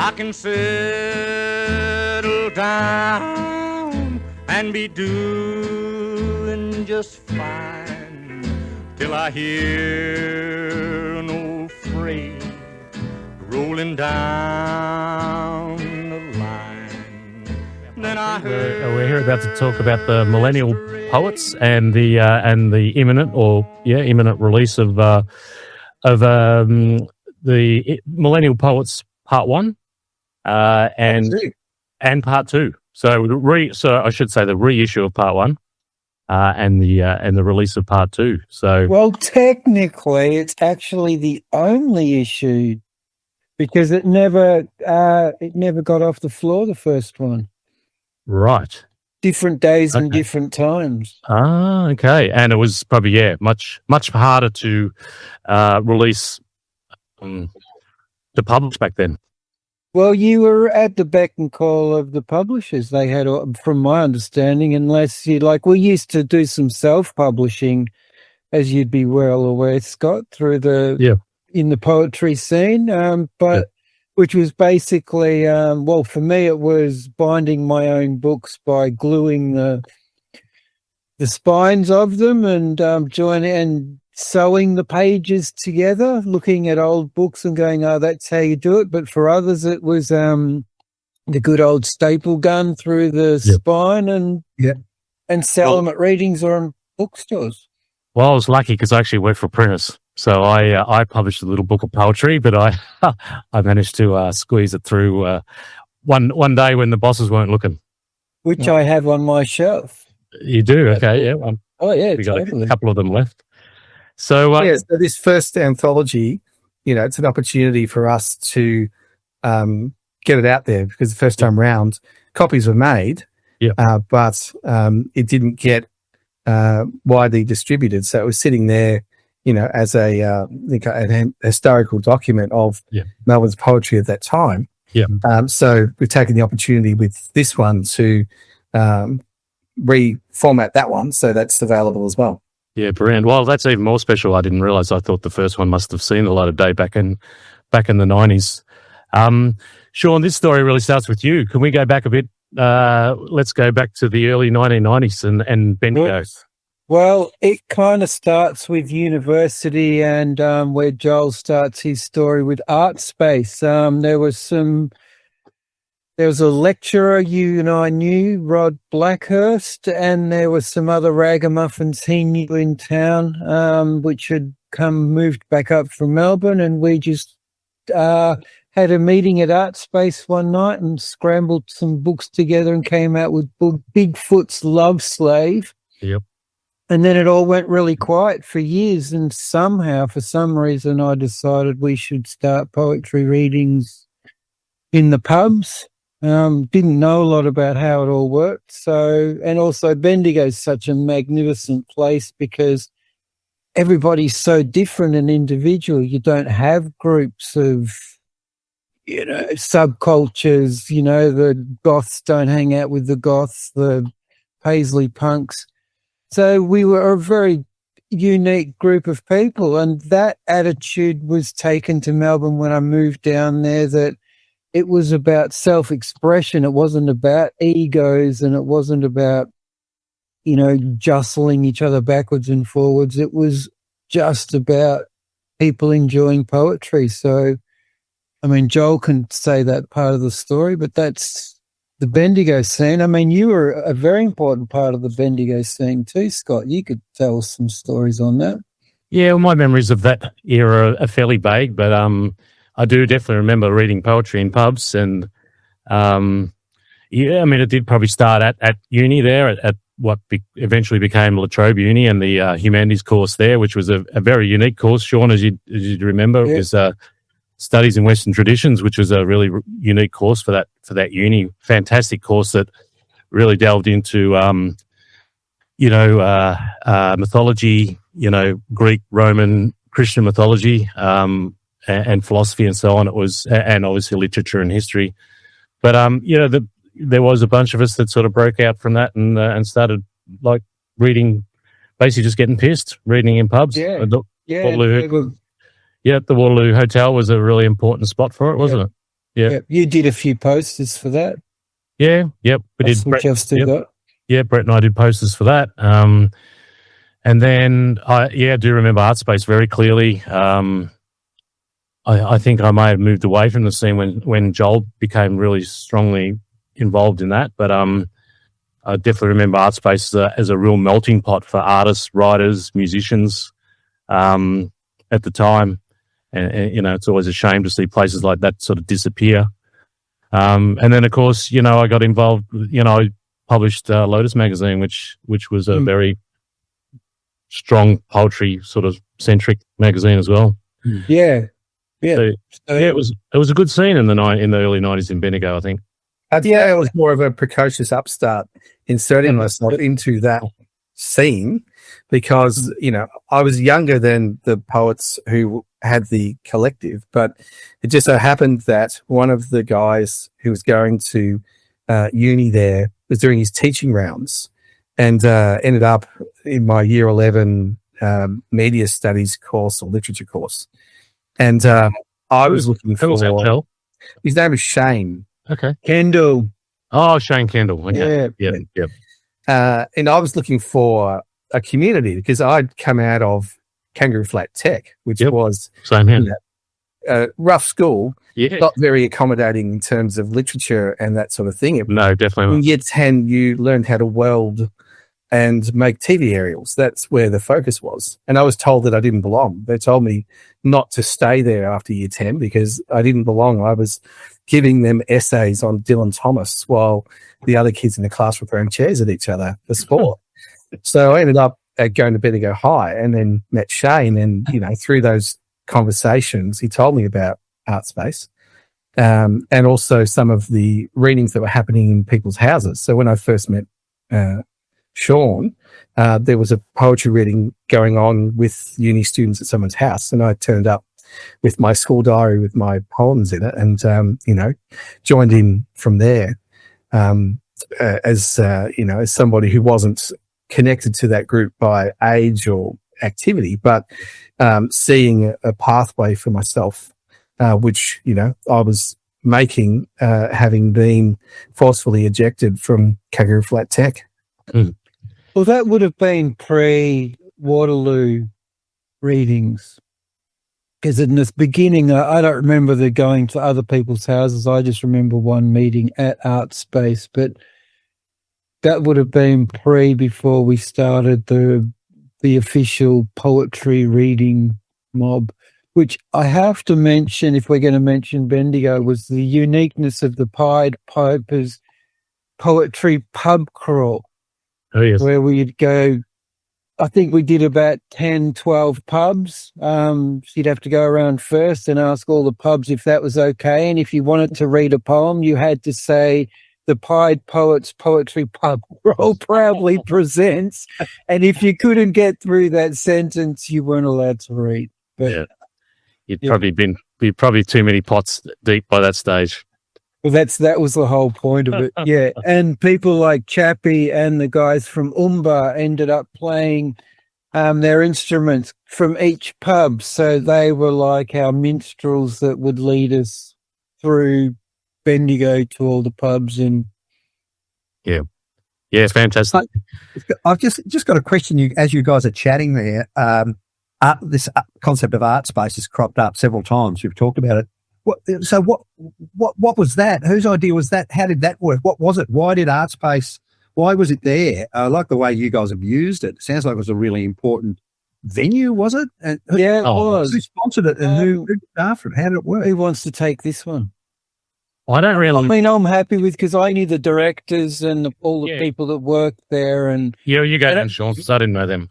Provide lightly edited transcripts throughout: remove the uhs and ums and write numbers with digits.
I can settle down and be doing just fine till I hear an old freight rolling down the line. Then I heard. We're here about to talk about the Millennial Poets and the imminent release of the Millennial Poets Part 1 and Part 2. So I should say the reissue of Part 1 and the release of Part 2. So well, technically, it's actually the only issue because it never got off the floor. The first one, right? Different days and different times. Ah, okay. And it was probably much harder to release to publish back then. Well, you were at the beck and call of the publishers. They had, from my understanding, unless we used to do some self-publishing, as you'd be well aware, Scott, through in the poetry scene. Which was basically, for me, it was binding my own books by gluing the spines of them and joining and sewing the pages together, looking at old books and going, oh, that's how you do it. But for others, it was the good old staple gun through the spine and sell them at readings or in bookstores. Well, I was lucky because I actually worked for printers. So I published a little book of poetry, but I managed to squeeze it through one day when the bosses weren't looking. Which I have on my shelf. You do? Okay, yeah. We got a couple of them left. So, so this first anthology, it's an opportunity for us to get it out there because the first time round, copies were made, but it didn't get widely distributed. So it was sitting there, as a historical document of Melbourne's poetry at that time. Yeah. So we've taken the opportunity with this one to reformat that one, so that's available as well. Yeah, brilliant. Well, that's even more special. I didn't realise. I thought the first one must have seen the light of day back in the 90s. Sean, this story really starts with you. Can we go back a bit? Let's go back to the early 1990s and Bendigo. Well, it kind of starts with university and where Joel starts his story with Art Space. There was a lecturer you and I knew, Rod Blackhurst, and there were some other ragamuffins he knew in town, which had moved back up from Melbourne, and we just had a meeting at Art Space one night and scrambled some books together and came out with Bigfoot's Love Slave. Yep. And then it all went really quiet for years, and somehow, for some reason, I decided we should start poetry readings in the pubs. Didn't know a lot about how it all worked. So, and also Bendigo is such a magnificent place because everybody's so different and individual. You don't have groups of, subcultures. The goths don't hang out with the goths, the Paisley punks. So we were a very unique group of people, and that attitude was taken to Melbourne when I moved down there, that it was about self-expression. It wasn't about egos, and it wasn't about, jostling each other backwards and forwards. It was just about people enjoying poetry. So, Joel can say that part of the story, but that's the Bendigo scene. You were a very important part of the Bendigo scene too, Scott. You could tell us some stories on that. Yeah, well, my memories of that era are fairly vague, but I do definitely remember reading poetry in pubs, and it did probably start at uni there at what eventually became La Trobe Uni and the humanities course there, which was a very unique course. Sean, as you remember, it was Studies in Western Traditions, which was a really unique course for that uni. Fantastic course that really delved into mythology, Greek, Roman, Christian mythology. And philosophy and so on. It was, and obviously literature and history. But there was a bunch of us that sort of broke out from that and started reading, basically just getting pissed, reading in pubs. The Waterloo Hotel was a really important spot for it, wasn't it? Yeah. You did a few posters for that. Yeah. Yep. We did. Which I've still got. Yeah, Brett and I did posters for that. And then I do remember Art Space very clearly. I think I may have moved away from the scene when Joel became really strongly involved in that. But I definitely remember Art Space as a real melting pot for artists, writers, musicians at the time. And, you know, it's always a shame to see places like that sort of disappear. And then, of course, you know, I got involved, you know, I published Lotus magazine, which was a very strong poetry sort of centric magazine as well. Yeah. Yeah. So, it was a good scene in the early 90s in Bendigo, I think. Yeah, it was more of a precocious upstart inserting myself into that scene because, you know, I was younger than the poets who had the collective, but it just so happened that one of the guys who was going to uni there was doing his teaching rounds and ended up in my year 11 media studies course or literature course. And I was looking for... His name is Shane. Okay. Kendall. Oh, Shane Kendall. Okay. Yeah. And I was looking for a community because I'd come out of Kangaroo Flat Tech, which was same here. You know, a rough school, Yeah. not very accommodating in terms of literature and that sort of thing. No, definitely not. Year 10, you learned how to weld and make TV aerials. That's where the focus was. And I was told that I didn't belong. They told me not to stay there after year 10 because I didn't belong. I was giving them essays on Dylan Thomas while the other kids in the class were throwing chairs at each other for sport. So I ended up going to Bendigo High and then met Shane. And, you know, through those conversations, he told me about Art Space and also some of the readings that were happening in people's houses. So when I first met Sean, there was a poetry reading going on with uni students at someone's house, and I turned up with my school diary with my poems in it and, you know, joined in from there as somebody who wasn't connected to that group by age or activity, but seeing a pathway for myself, which, you know, I was making, having been forcefully ejected from Kangaroo Flat Tech. Well, that would have been pre-Waterloo readings. Because in this beginning, I don't remember the going to other people's houses. I just remember one meeting at Art Space, but that would have been before we started the official poetry reading mob, which I have to mention, if we're going to mention Bendigo, was the uniqueness of the Pied Piper's poetry pub crawl. Oh, yes. Where we'd go, I think we did about 10, 12 pubs. So you'd have to go around first and ask all the pubs if that was okay. And if you wanted to read a poem, you had to say, the Pied Poets Poetry Pub Crawl proudly presents. And if you couldn't get through that sentence, you weren't allowed to read. But, You'd probably been too many pots deep by that stage. Well, that was the whole point of it, yeah. And people like Chappie and the guys from Umba ended up playing their instruments from each pub. So they were like our minstrels that would lead us through Bendigo to all the pubs. And yeah, fantastic. I've just got a question. As you guys are chatting there, this concept of art space has cropped up several times. You've talked about it. What was that? Whose idea was that? How did that work? What was it? Why did Art Space? Why was it there? I like the way you guys have used it. It sounds like it was a really important venue, was it? And it was. Who sponsored it and who looked after it? How did it work? Who wants to take this one? I don't really. I mean, I'm happy with because I knew the directors and all the people that worked there. And you go and Sean. I didn't know them.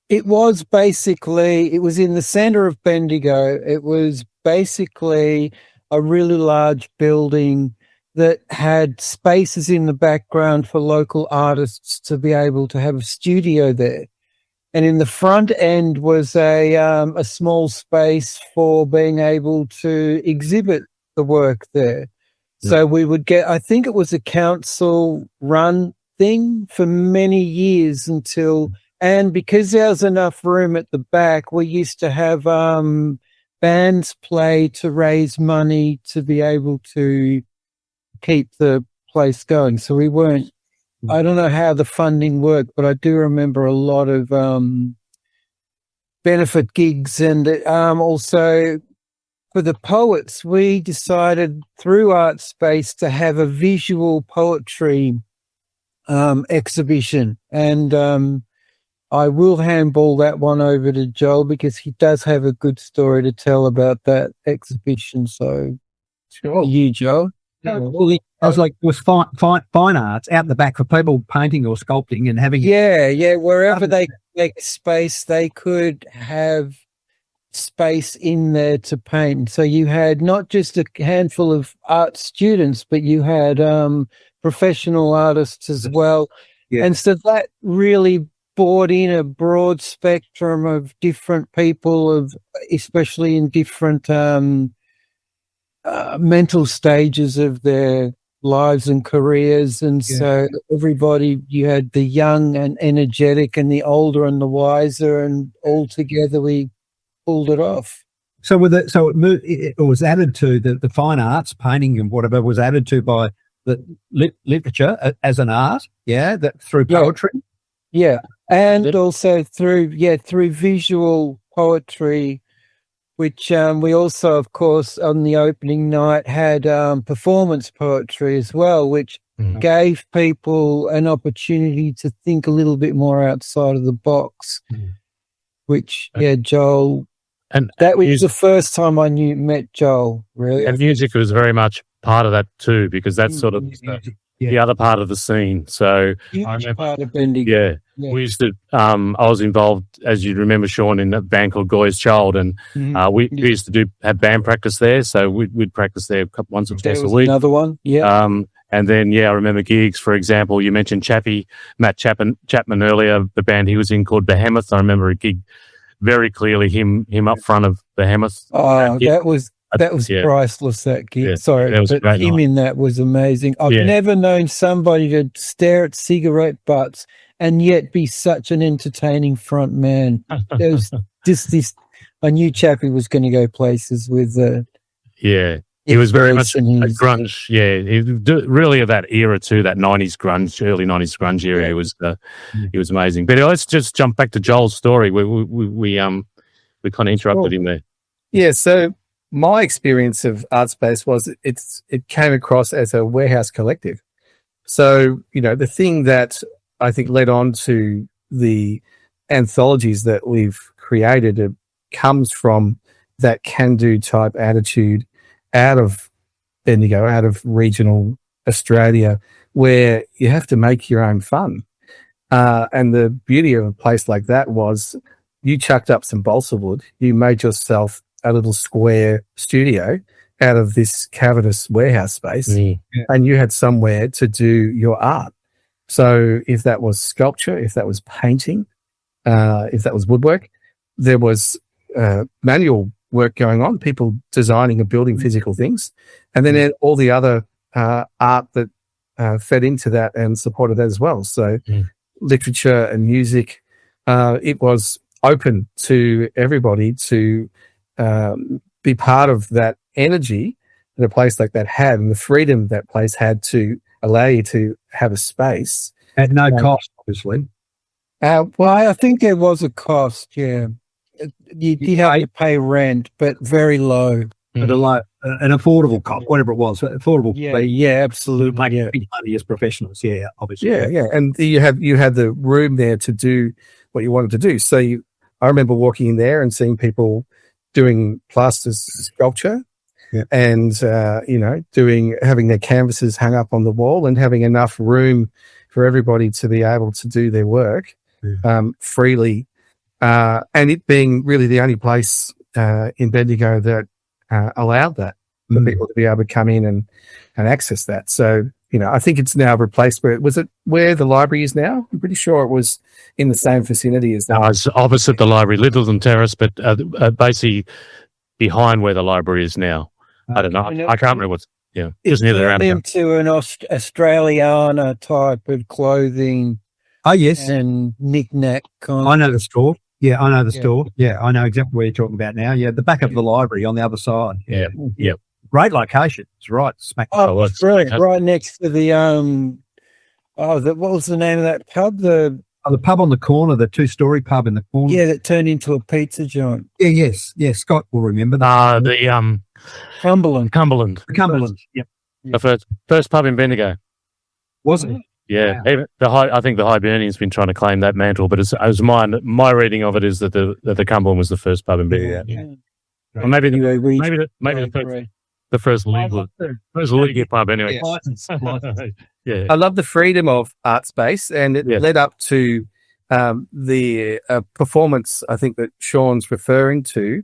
It was basically, it was in the center of Bendigo. It was basically a really large building that had spaces in the background for local artists to be able to have a studio there. And in the front end was a small space for being able to exhibit the work there. Yeah. So we would get, I think it was a council run thing for many years until, and because there was enough room at the back, we used to have bands play to raise money to be able to keep the place going. So we weren't, I don't know how the funding worked, but I do remember a lot of benefit gigs. And also for the poets, we decided through Art Space to have a visual poetry exhibition. And I will handball that one over to Joel because he does have a good story to tell about that exhibition. So, Sure. You, Joel. I was like, it was fine arts out the back for people painting or sculpting and having. Yeah. Wherever they make space, they could have space in there to paint. So you had not just a handful of art students, but you had professional artists as well. Yeah. And so that really brought in a broad spectrum of different people, especially in different mental stages of their lives and careers. And so everybody, you had the young and energetic and the older and the wiser, and all together we pulled it off. So it was added to the fine arts, painting and whatever was added to by the literature as an art, that through poetry. Yeah. And also through visual poetry, which we also, of course, on the opening night had performance poetry as well, which gave people an opportunity to think a little bit more outside of the box, which, Joel, and that was the first time I met Joel, really. And music was very much part of that too, because that's sort of the other part of the scene. So I remember part of Bendigo. We used to, I was involved, as you remember, Sean, in a band called Goy's Child, and we used to have band practice there. So we'd practice there once or twice a week. Another one, and then, I remember gigs, for example, you mentioned Matt Chapman earlier, the band he was in called Behemoth. I remember a gig very clearly, him up front of Behemoth. Oh, that was priceless, that gig. Yeah, Sorry, that was but him in that was amazing. I've never known somebody to stare at cigarette butts and yet be such an entertaining front man. There was just I knew Chappie was going to go places with. He was very much a grunge. Really of that era too, that 90s grunge, early 90s grunge era. He was amazing. But let's just jump back to Joel's story. We kind of interrupted him there. Yeah, so my experience of Art Space was it came across as a warehouse collective. So, the thing that I think led on to the anthologies that we've created comes from that can-do type attitude out of Bendigo, out of regional Australia, where you have to make your own fun. And the beauty of a place like that was you chucked up some balsa wood, you made yourself a little square studio out of this cavernous warehouse space, and you had somewhere to do your art. So if that was sculpture, if that was painting, if that was woodwork, there was manual work going on, people designing and building physical things, and then all the other art that fed into that and supported that as well. So literature and music, it was open to everybody to be part of that energy that a place like that had, and the freedom that place had to allow you to have a space. At no cost, obviously. Well, I think there was a cost, You did have to pay rent, but very low. But an affordable cost, whatever it was, affordable. Absolutely. Make big money as professionals, obviously. Yeah. And you had the room there to do what you wanted to do. So I remember walking in there and seeing people doing plaster sculpture and, having their canvases hung up on the wall and having enough room for everybody to be able to do their work freely. And it being really the only place in Bendigo that allowed that for people to be able to come in and access that. So, I think it's now replaced where the library is now? I'm pretty sure it was in the same vicinity as that. No, it's opposite the library, Littleton Terrace, but basically behind where the library is now. I don't know. I can't remember what's, just near the roundabout. Into an Australiana type of clothing. Oh, yes. And knick-knack kind. I know the store. Yeah, I know the store. Yeah, I know exactly where you're talking about now. Yeah, the back of the library on the other side. Yeah. Yep. Great location. It's right smack. Oh, Oh, it's brilliant. Right next to the what was the name of that pub? The pub on the corner, the 2-story pub in the corner. Yeah, that turned into a pizza joint. Yeah, yes. Yeah, Scott will remember that. The Cumberland. Cumberland. Cumberland. Yep. The first pub in Bendigo. Was it? Yeah, Wow. even I think the Hibernian's been trying to claim that mantle, but as my reading of it is that the Cumberland was the first pub in Bendigo. Yeah. Or maybe Anyway, the first legal pub anyway. Yeah. I love the freedom of art space, and it led up to the performance, I think, that Sean's referring to,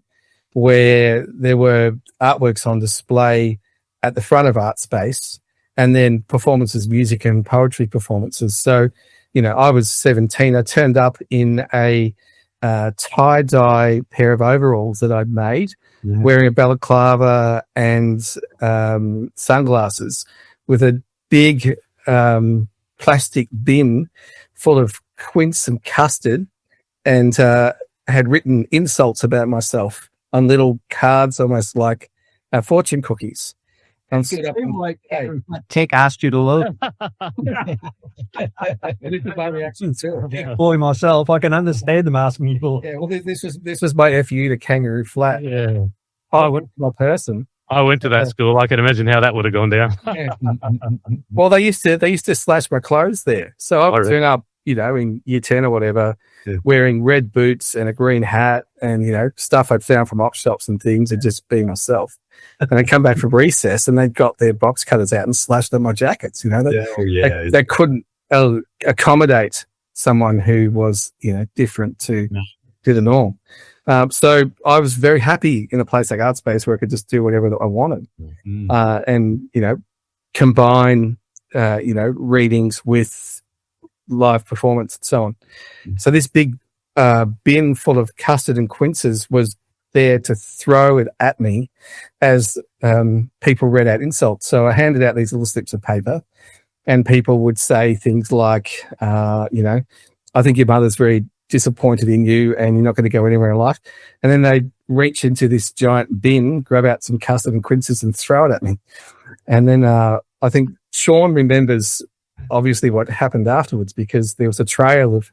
where there were artworks on display at the front of art space, and then performances, music and poetry performances. So, I was 17. I turned up in a tie-dye pair of overalls that I'd made, wearing a balaclava and sunglasses, with a big plastic bin full of quince and custard, and had written insults about myself on little cards, almost like fortune cookies. And Tech asked you to look. Boy, myself, I can understand them asking you for. Yeah, well, this was my FU to Kangaroo Flat. Yeah. I went to my person. I went to that school. I can imagine how that would have gone down. Well, they used to slash my clothes there, so I would turn up, in year 10 or whatever, wearing red boots and a green hat, and stuff I'd found from op shops and things, and just be myself. And I'd come back from recess, and they'd got their box cutters out and slashed on my jackets. They couldn't accommodate someone who was different to the norm. So I was very happy in a place like Art Space where I could just do whatever I wanted, and combine readings with live performance and so on. So this big bin full of custard and quinces was there to throw it at me as people read out insults. So I handed out these little slips of paper, and people would say things like, I think your mother's very disappointed in you and you're not going to go anywhere in life. And then they'd reach into this giant bin, grab out some custard and quinces and throw it at me. And then I think Sean remembers obviously what happened afterwards, because there was a trail of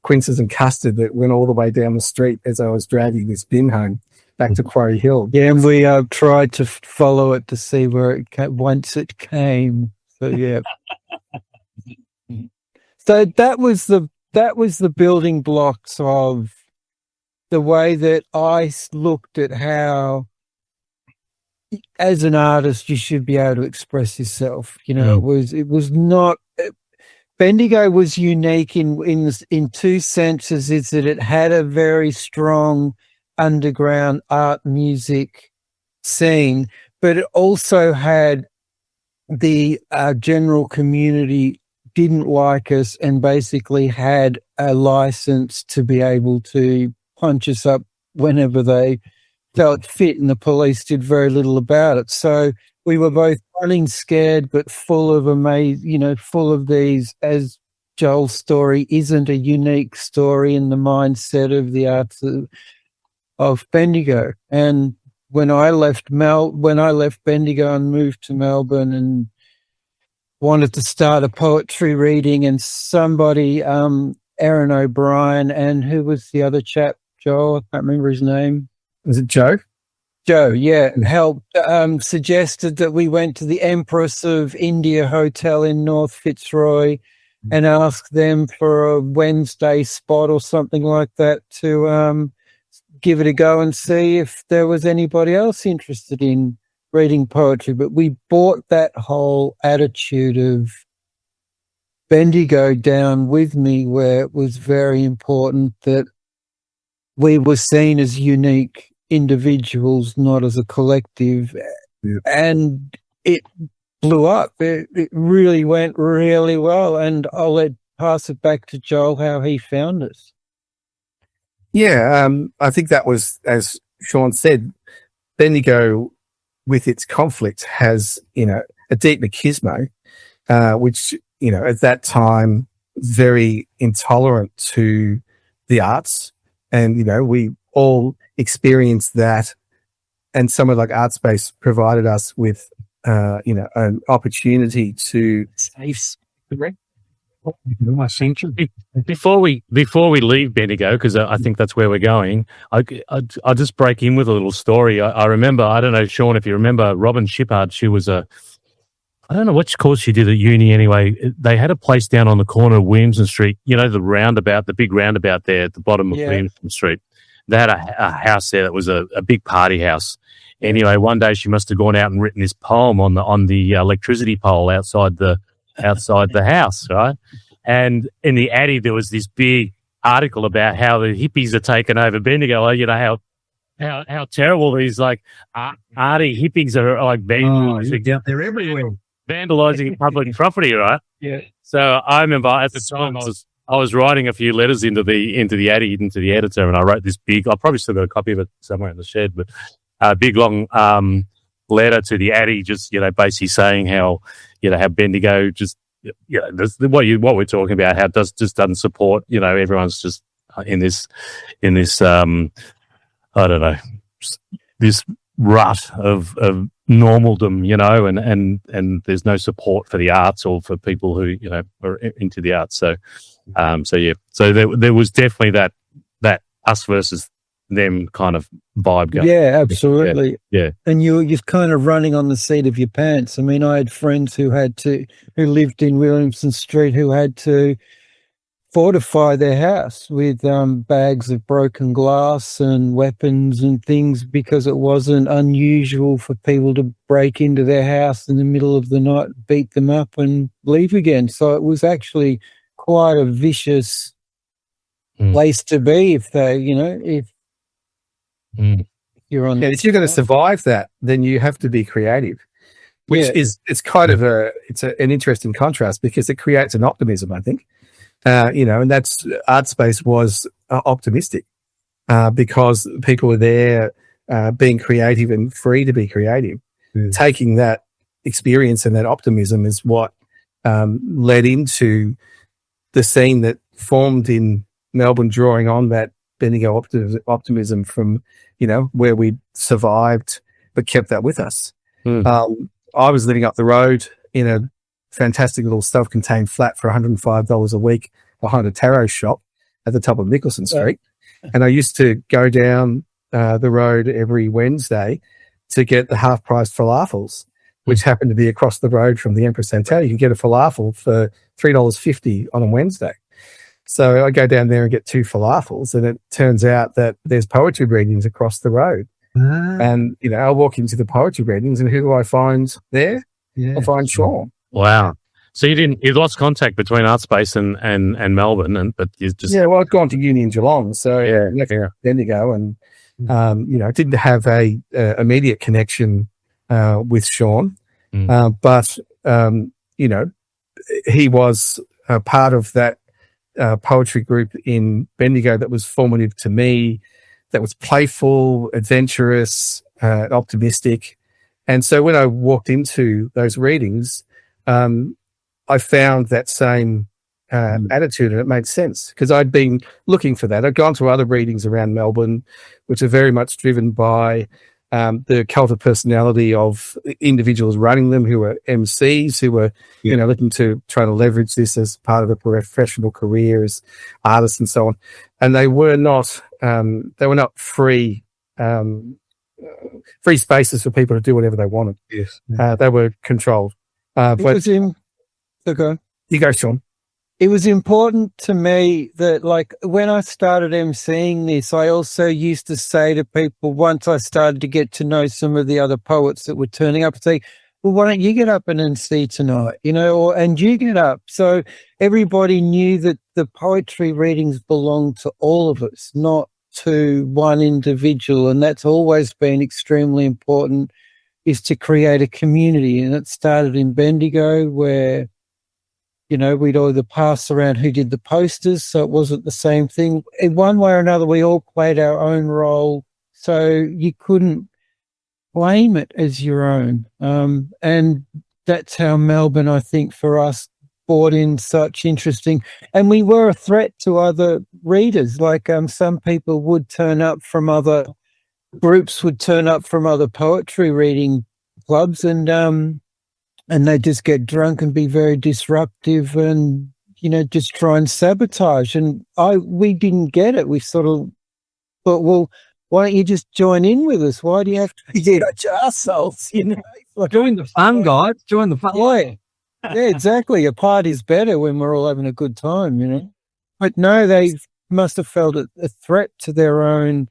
quinces and custard that went all the way down the street as I was dragging this bin home back to Quarry Hill. Yeah, and we tried to follow it to see where it came, once it came. So yeah. So that was the building blocks of the way that I looked at how, as an artist, you should be able to express yourself. It was not. Bendigo was unique in two senses. Is that it had a very strong underground art music scene, but it also had the general community didn't like us and basically had a license to be able to punch us up whenever they felt fit, and the police did very little about it. So we were both running scared, but full of full of these, as Joel's story isn't a unique story in the mindset of the arts of Bendigo. And when I left Bendigo and moved to Melbourne and wanted to start a poetry reading, and somebody, Aaron O'Brien, and who was the other chap, Joel? I can't remember his name. Was it Joe? Joe, yeah, helped, suggested that we went to the Empress of India Hotel in North Fitzroy and asked them for a Wednesday spot or something like that to give it a go and see if there was anybody else interested in reading poetry. But we brought that whole attitude of Bendigo down with me, where it was very important that we were seen as unique individuals, not as a collective. Yeah. And it blew up. It really went really well. And I'll pass it back to Joel how he found us. Yeah, I think that was, as Sean said, Bendigo, with its conflict, has, a deep machismo, which, at that time, very intolerant to the arts And, you know, we all experienced that. And somewhere like Artspace provided us with, you know, an opportunity to Before we leave Bendigo, because I think that's where we're going, I'll just break in with a little story. I remember, I don't know, Sean, if you remember, Robin Shippard. She was I don't know which course she did at uni anyway. They had a place down on the corner of Williamson Street, you know, the big roundabout there at the bottom of Williamson Street. They had a house there that was a big party house. Anyway, one day she must have gone out and written this poem on the electricity pole outside the house, right? And in the Addy, there was this big article about how the hippies are taking over Bendigo. You know, how terrible these like arty hippies are like they're everywhere, vandalizing public property, right? Yeah. So I remember at the time I was writing a few letters into the Addy, into the editor, and I wrote this big. I probably still got a copy of it somewhere in the shed, but a big long letter to the Addy, just, you know, basically saying how, you know, how Bendigo just, you know, what we're talking about, how it just doesn't support, you know, everyone's just in this I don't know, this rut of normaldom, you know, and there's no support for the arts or for people who, you know, are into the arts. So there was definitely that us versus them kind of vibe going. Yeah, absolutely. Yeah. And you're kind of running on the seat of your pants. I mean, I had friends who lived in Williamson Street who had to fortify their house with bags of broken glass and weapons and things because it wasn't unusual for people to break into their house in the middle of the night, beat them up and leave again. So it was actually quite a vicious place to be if you're on. Yeah, if you're going to survive that, then you have to be creative, which it's kind of an interesting contrast because it creates an optimism, I think. You know, and that's Artspace was optimistic because people were there being creative and free to be creative. Taking that experience and that optimism is what led into the scene that formed in Melbourne, drawing on that Bendigo optimism from, you know, where we survived but kept that with us. I was living up the road in a fantastic little self-contained flat for $105 a week behind a tarot shop at the top of Nicholson Street. And I used to go down the road every Wednesday to get the half-price falafels, which happened to be across the road from the Empress Hotel. You can get a falafel for $3.50 on a Wednesday. So I go down there and get 2 falafels, and it turns out that there's poetry readings across the road. And, you know, I walk into the poetry readings, and who do I find there? I find Sean. Wow. So you lost contact between Artspace and Melbourne, but you just... Yeah, well, I'd gone to uni in Geelong, so I left Bendigo and, you know, didn't have a immediate connection with Sean. But, you know, he was a part of that poetry group in Bendigo that was formative to me, that was playful, adventurous, optimistic. And so when I walked into those readings, I found that same attitude, and it made sense because I'd been looking for that. I'd gone to other readings around Melbourne, which are very much driven by the cult of personality of individuals running them who are MCs, who were, you know, looking to try to leverage this as part of a professional career as artists and so on. And they were not free spaces for people to do whatever they wanted. Yes. They were controlled. But you go, Sean. It was important to me that, like, when I started emceeing this, I also used to say to people, once I started to get to know some of the other poets that were turning up, say, well, why don't you get up and MC tonight, you know, and you get up. So everybody knew that the poetry readings belonged to all of us, not to one individual. And that's always been extremely important, is to create a community. And it started in Bendigo where, you know, we'd either pass around who did the posters, so it wasn't the same thing. In one way or another, we all played our own role, so you couldn't claim it as your own. And that's how Melbourne, I think, for us, brought in such interesting, and we were a threat to other readers. Like some people would turn up from other groups, would turn up from other poetry reading clubs, and they just get drunk and be very disruptive, and just try and sabotage. And we didn't get it. We sort of thought, well, why don't you just join in with us? Why do you have to be such assholes? Like, join the fun, guys. Join the fun. Yeah, exactly. A party's better when we're all having a good time, But no, they must have felt a threat to their own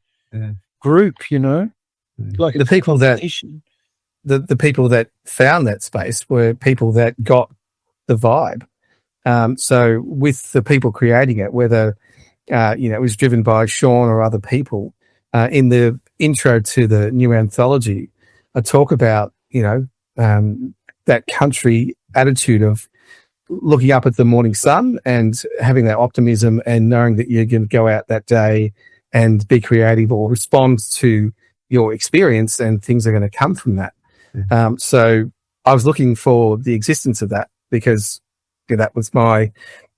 group, Like the people that the people that found that space were people that got the vibe. So with the people creating it, whether it was driven by Sean or other people, in the intro to the new anthology, I talk about that country attitude of looking up at the morning sun and having that optimism and knowing that you're going to go out that day and be creative or respond to your experience, and things are going to come from that. So I was looking for the existence of that, because that was my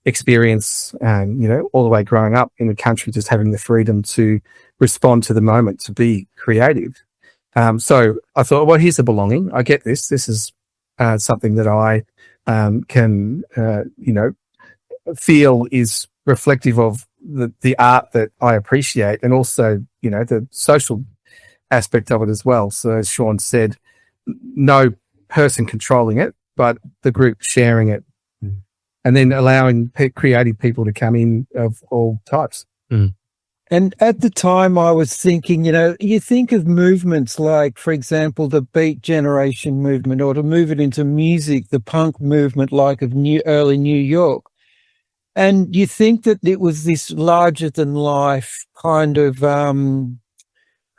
experience, all the way growing up in the country, just having the freedom to respond to the moment, to be creative. So I thought, well, here's the belonging. I get this. This is something that I can, feel is reflective of the art that I appreciate, and also, the social aspect of it as well. So as Sean said, no person controlling it, but the group sharing it, and then allowing creative people to come in of all types. And at the time I was thinking, you think of movements like, for example, the Beat Generation movement, or to move it into music, the punk movement, like of early New York. And you think that it was this larger than life kind of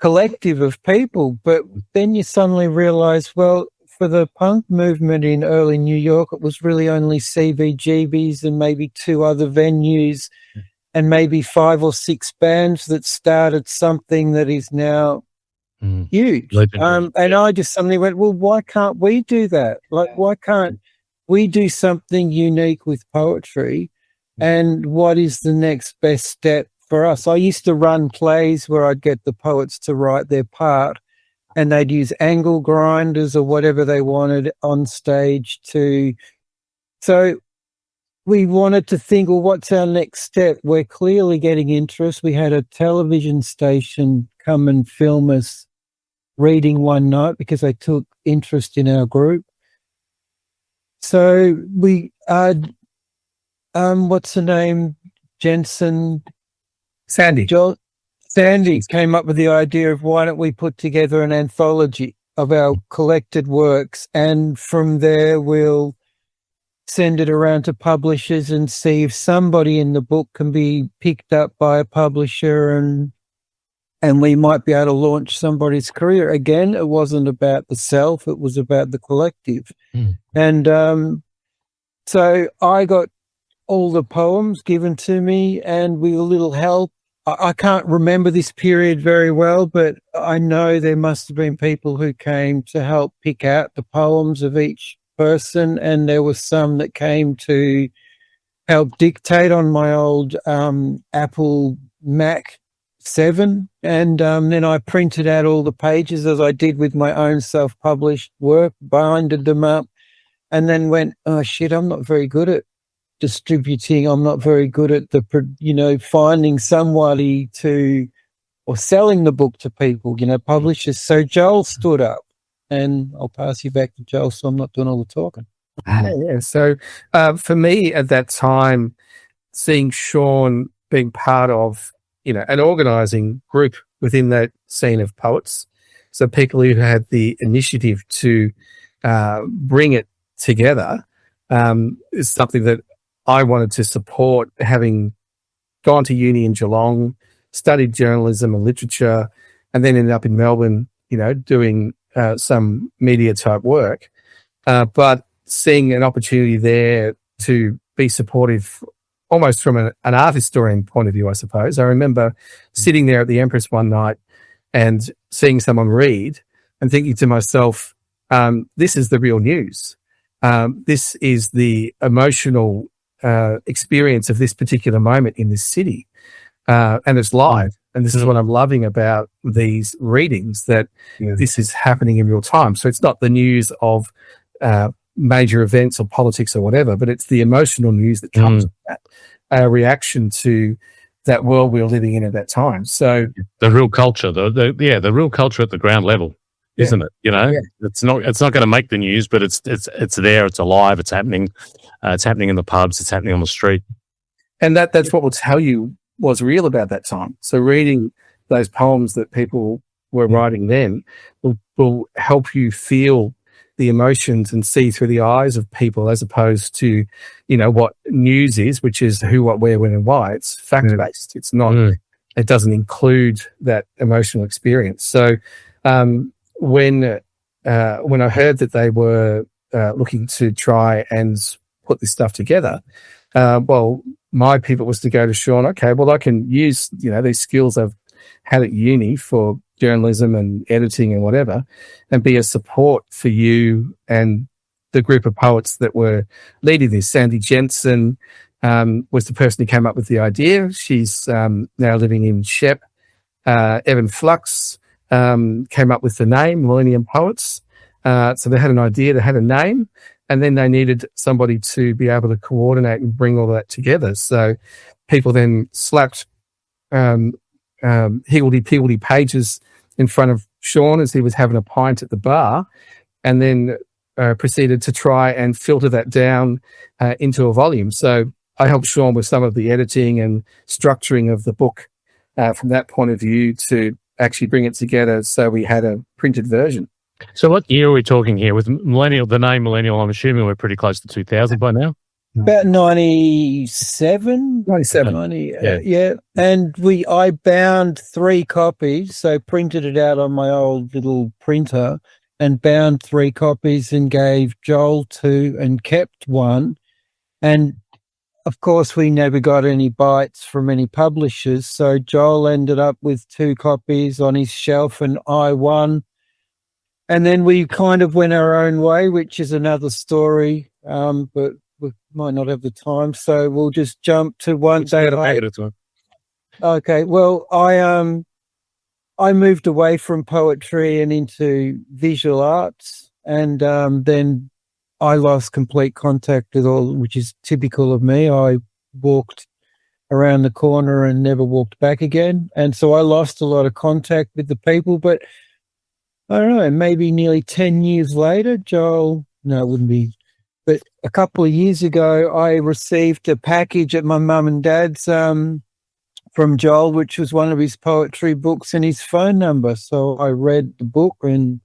collective of people. But then you suddenly realize, well, for the punk movement in early New York, it was really only CBGBs and maybe 2 other venues, and maybe 5 or 6 bands that started something that is now huge. And I just suddenly went, well, why can't we do that? Like, why can't we do something unique with poetry? And what is the next best step for us? I used to run plays where I'd get the poets to write their part, and they'd use angle grinders or whatever they wanted on stage so we wanted to think, well, what's our next step? We're clearly getting interest. We had a television station come and film us reading one night because they took interest in our group. So we had, what's her name? Sandy came up with the idea of, why don't we put together an anthology of our collected works, and from there we'll send it around to publishers and see if somebody in the book can be picked up by a publisher, and we might be able to launch somebody's career. Again, it wasn't about the self, it was about the collective. And so I got all the poems given to me, and with a little help, I can't remember this period very well, but I know there must have been people who came to help pick out the poems of each person, and there was some that came to help dictate on my old Apple Mac 7, and then I printed out all the pages as I did with my own self-published work, binded them up, and then went, oh shit, I'm not very good at distributing. I'm not very good at finding somebody or selling the book to people, publishers. So Joel stood up, and I'll pass you back to Joel, so I'm not doing all the talking. Yeah. So for me at that time, seeing Sean being part of, an organising group within that scene of poets, so people who had the initiative to bring it together, is something that I wanted to support, having gone to uni in Geelong, studied journalism and literature, and then ended up in Melbourne, doing some media type work. But seeing an opportunity there to be supportive, almost from an art historian point of view, I suppose. I remember sitting there at the Empress one night and seeing someone read and thinking to myself, this is the real news. This is the emotional experience of this particular moment in this city. And it's live. And this is what I'm loving about these readings, that this is happening in real time. So it's not the news of major events or politics or whatever, but it's the emotional news that comes with that, a reaction to that world we're living in at that time. So the real culture, the real culture at the ground level, isn't it? It's not going to make the news, but it's there, it's alive, it's happening. It's happening in the pubs, it's happening on the street. And that's what will tell you was real about that time. So reading those poems that people were writing then will help you feel the emotions and see through the eyes of people, as opposed to, what news is, which is who, what, where, when, and why. It's fact-based. It's not, it doesn't include that emotional experience. So when I heard that they were looking to try and put this stuff together, my pivot was to go to Sean. Okay, well, I can use, these skills I've had at uni for journalism and editing and whatever, and be a support for you and the group of poets that were leading this. Sandy Jensen was the person who came up with the idea. She's now living in Shep. Evan Flux came up with the name Millennium Poets. So they had an idea, they had a name, and then they needed somebody to be able to coordinate and bring all that together. So people then slapped higgledy-piggledy pages in front of Sean as he was having a pint at the bar, and then proceeded to try and filter that down into a volume. So I helped Sean with some of the editing and structuring of the book from that point of view to actually bring it together so we had a printed version. So what year are we talking here? With Millennial, the name Millennial, I'm assuming we're pretty close to 2000 by now? About 97. 97. Yeah. And I bound 3 copies, so printed it out on my old little printer and bound 3 copies and gave Joel 2 and kept 1. And of course, we never got any bites from any publishers. So Joel ended up with 2 copies on his shelf and I 1. And then we kind of went our own way, which is another story. But we might not have the time, so we'll just jump to one day at a time. Okay. Well, I moved away from poetry and into visual arts, and then I lost complete contact with all, which is typical of me. I walked around the corner and never walked back again, and so I lost a lot of contact with the people. But I don't know, maybe nearly 10 years later, Joel. No, it wouldn't be. But a couple of years ago, I received a package at my mum and dad's from Joel, which was one of his poetry books and his phone number. So I read the book, and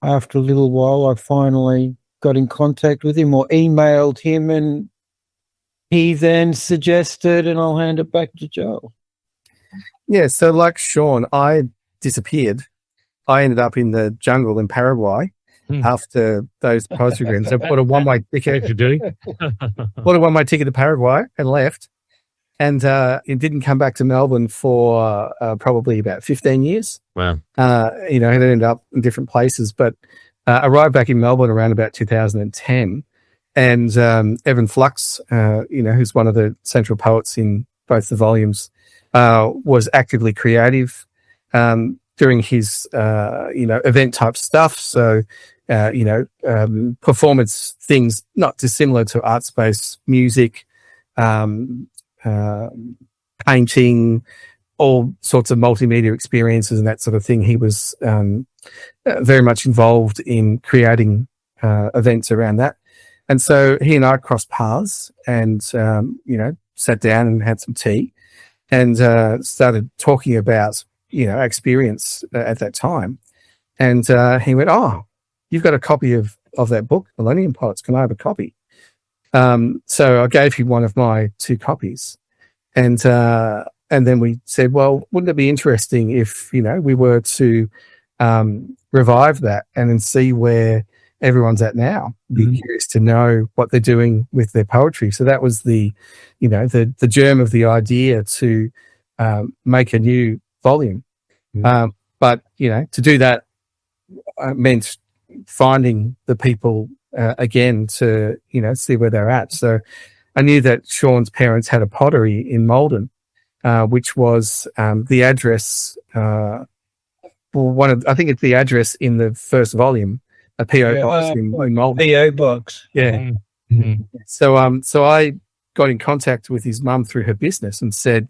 after a little while, I finally got in contact with him or emailed him, and he then suggested, and I'll hand it back to Joel. Yeah, so like Sean, I disappeared. I ended up in the jungle in Paraguay. After those poetry grants. I bought a one-way ticket. Bought a one-way ticket to Paraguay and left. And it didn't come back to Melbourne for probably about 15 years. Wow. It ended up in different places, but arrived back in Melbourne around about 2010. And Evan Flux, who's one of the central poets in both the volumes, was actively creative during his, event type stuff. So, performance things not dissimilar to art space, music, painting, all sorts of multimedia experiences and that sort of thing. He was very much involved in creating events around that. And so he and I crossed paths and, sat down and had some tea and started talking about, our experience at that time. And he went, "Oh, you've got a copy of that book, Millennium Poets. Can I have a copy?" So I gave him one of my 2 copies. And then we said, well, wouldn't it be interesting if, we were to revive that and then see where everyone's at now? Be curious to know what they're doing with their poetry. So that was the germ of the idea to make a new volume. But, to do that meant finding the people again to, see where they're at. So I knew that Sean's parents had a pottery in Malden, which was the address, I think it's the address in the first volume, a PO box in Malden. PO box. Yeah. Mm-hmm. So I got in contact with his mum through her business and said,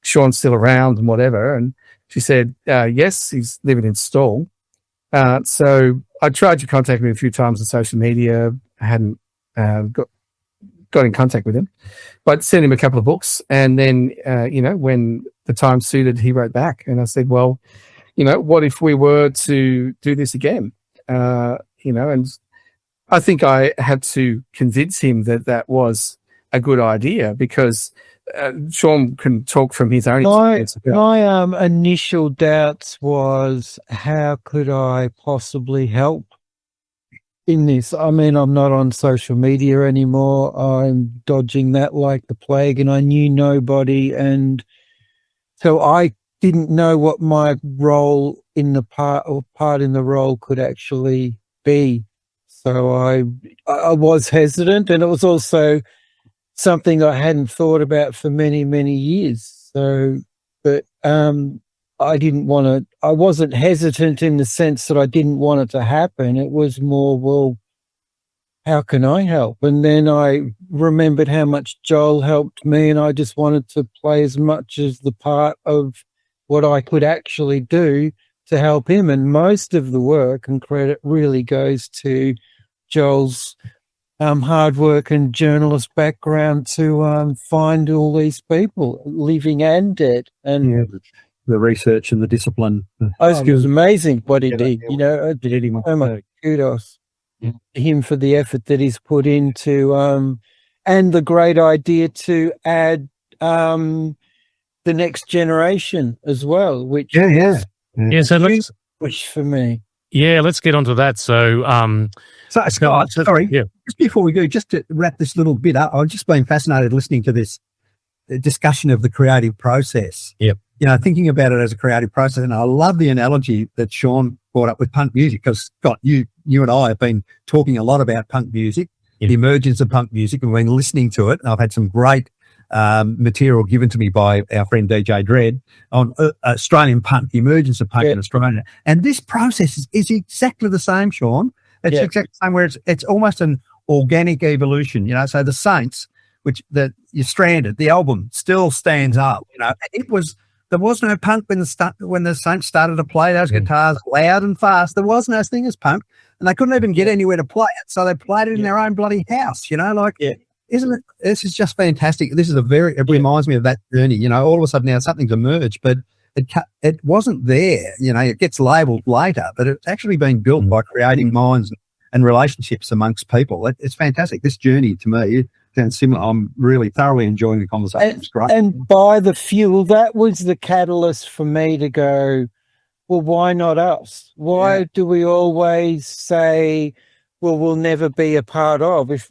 Sean's still around and whatever. And she said, yes, he's living in Stawell. So I tried to contact him a few times on social media. I hadn't got in contact with him, but sent him a couple of books. And then, when the time suited, he wrote back. And I said, well, what if we were to do this again? And I think I had to convince him that was a good idea, because Sean can talk from his own experience. My initial doubts was, how could I possibly help in this? I mean, I'm not on social media anymore. I'm dodging that like the plague, and I knew nobody. And so I didn't know what my role in the part in the role could actually be. So I was hesitant, and it was also something I hadn't thought about for many, many years. So, but I didn't want to, I wasn't hesitant in the sense that I didn't want it to happen. It was more, well, how can I help? And then I remembered how much Joel helped me, and I just wanted to play as much as the part of what I could actually do to help him. And most of the work and credit really goes to Joel's hard work and journalist background to find all these people, living and dead. And the research and the discipline. It was amazing what he did. So much kudos to him for the effort that he's put into, and the great idea to add the next generation as well, which So let's which for me. Yeah, let's get onto that. So, Scott, sorry, just before we go, just to wrap this little bit up, I've just been fascinated listening to this discussion of the creative process. Yep. Thinking about it as a creative process, and I love the analogy that Sean brought up with punk music, because Scott, you and I have been talking a lot about punk music, the emergence of punk music, and we've been listening to it. And I've had some great material given to me by our friend DJ Dredd on Australian punk, the emergence of punk in Australia. And this process is exactly the same, Sean. It's exactly the same, where it's almost an organic evolution, So the Saints, you're stranded, the album still stands up, there was no punk when the Saints started to play those guitars loud and fast. There was no thing as punk, and they couldn't even get anywhere to play it. So they played it in their own bloody house, Isn't it? This is just fantastic. This is it reminds me of that journey. All of a sudden now something's emerged, but it wasn't there. It gets labelled later, but it's actually been built by creating minds and relationships amongst people. It's fantastic. This journey to me sounds similar. I'm really thoroughly enjoying the conversation. It's great. And by the fuel, that was the catalyst for me to go, well, why not us? Why do we always say, well, we'll never be a part of? If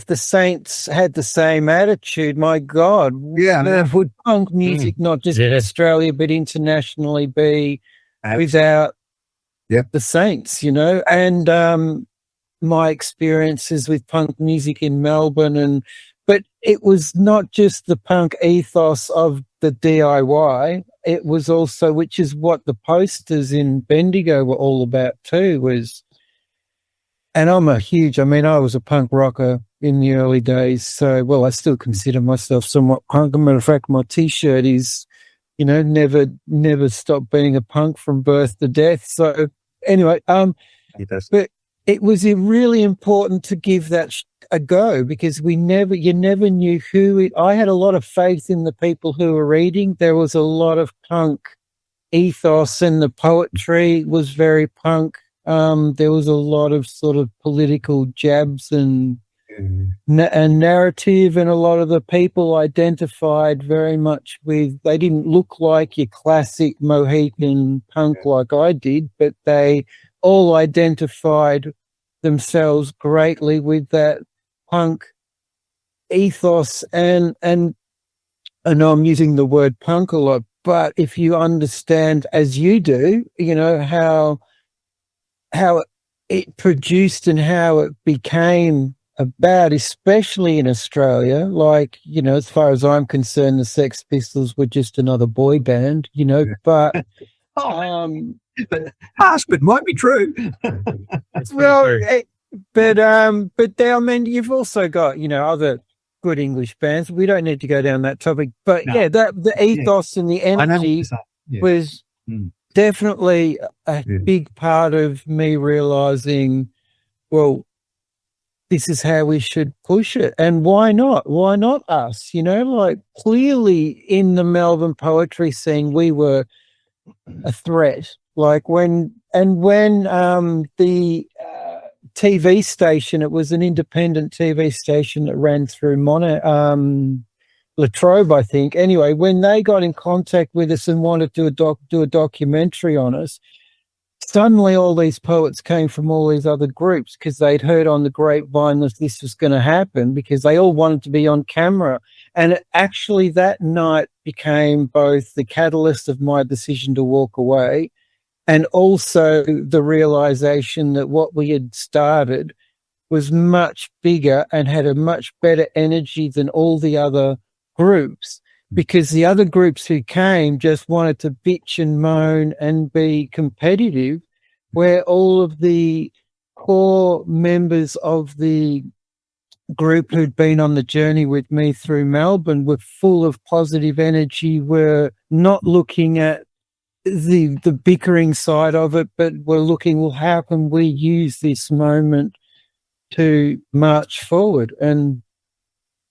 the Saints had the same attitude, my God, would punk music not just in Australia but internationally be without the Saints, And my experiences with punk music in Melbourne, but it was not just the punk ethos of the DIY. It was also, which is what the posters in Bendigo were all about too, and I was a punk rocker in the early days. So, well, I still consider myself somewhat punk. As a matter of fact, my T-shirt is, never stopped being a punk from birth to death. So anyway, but it was really important to give that a go, because you never knew I had a lot of faith in the people who were reading. There was a lot of punk ethos, and the poetry was very punk. There was a lot of sort of political jabs and narrative, and a lot of the people identified very much with, they didn't look like your classic Mohican punk like I did, but they all identified themselves greatly with that punk ethos. And I know I'm using the word punk a lot, but if you understand, as you do, how it produced and how it became about, especially in Australia. Like, as far as I'm concerned, the Sex Pistols were just another boy band, but but harsh, but might be true. well, but I mean, you've also got, other good English bands. We don't need to go down that topic, but No. the ethos and the energy was definitely a big part of me realizing, well, this is how we should push it. And why not? Why not us? Like, clearly in the Melbourne poetry scene, we were a threat. Like when the TV station, it was an independent TV station that ran through Latrobe, I think. Anyway, when they got in contact with us and wanted to do a documentary on us, suddenly all these poets came from all these other groups because they'd heard on the grapevine that this was going to happen, because they all wanted to be on camera. And actually that night became both the catalyst of my decision to walk away and also the realization that what we had started was much bigger and had a much better energy than all the other groups, because the other groups who came just wanted to bitch and moan and be competitive, where all of the core members of the group who'd been on the journey with me through Melbourne were full of positive energy, were not looking at the bickering side of it, but we're looking, well, how can we use this moment to march forward? And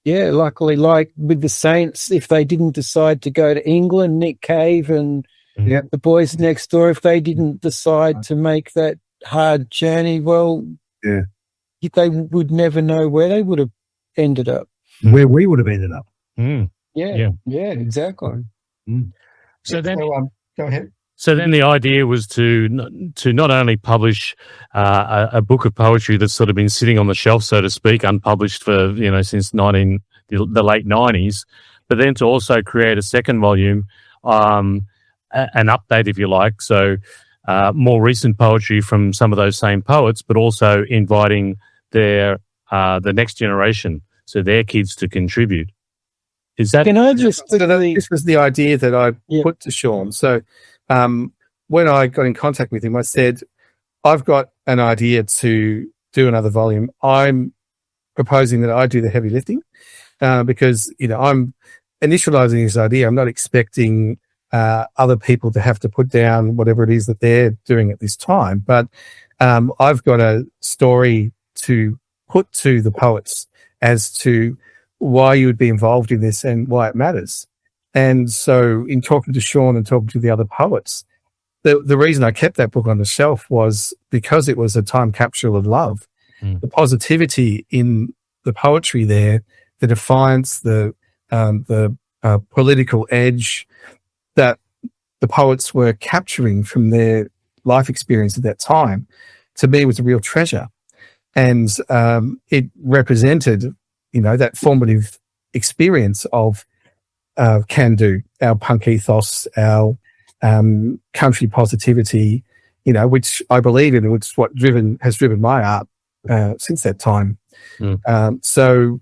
luckily, like with the Saints, if they didn't decide to go to England, Nick Cave and the boys next door, if they didn't decide to make that hard journey, well, they would never know where they would have ended up. Where we would have ended up. Yeah, exactly. So then, go ahead. So then the idea was to not only publish a book of poetry that's sort of been sitting on the shelf, so to speak, unpublished for, since the late 90s, but then to also create a second volume, an update, if you like. So more recent poetry from some of those same poets, but also inviting the next generation, so their kids to contribute. Is that? Can I just? This was the idea that I put to Sean. So when I got in contact with him, I said, I've got an idea to do another volume. I'm proposing that I do the heavy lifting because, I'm initializing this idea. I'm not expecting other people to have to put down whatever it is that they're doing at this time. But I've got a story to put to the poets as to why you would be involved in this and why it matters. And so in talking to Sean and talking to the other poets, the reason I kept that book on the shelf was because it was a time capsule of love. The positivity in the poetry there, the defiance, the political edge that the poets were capturing from their life experience at that time, to me was a real treasure. And it represented, that formative experience of can do, our punk ethos, our country positivity, which I believe in, which is what has driven my art since that time. So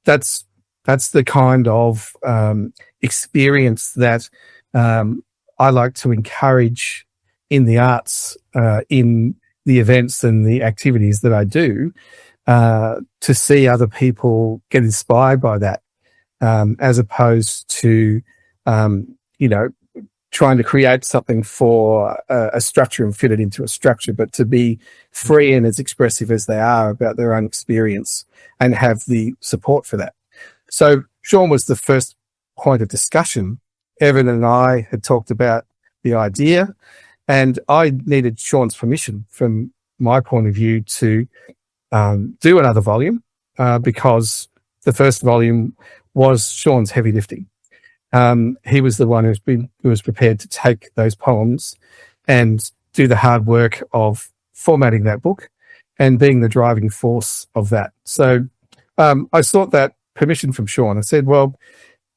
that's the kind of experience that I like to encourage in the arts, in the events and the activities that I do, to see other people get inspired by that, as opposed to, trying to create something for a structure and fit it into a structure, but to be free and as expressive as they are about their own experience and have the support for that. So Sean was the first point of discussion. Evan and I had talked about the idea, and I needed Sean's permission from my point of view to do another volume, because the first volume was Sean's heavy lifting. He was the one who was prepared to take those poems and do the hard work of formatting that book and being the driving force of that. So I sought that permission from Sean. I said, well,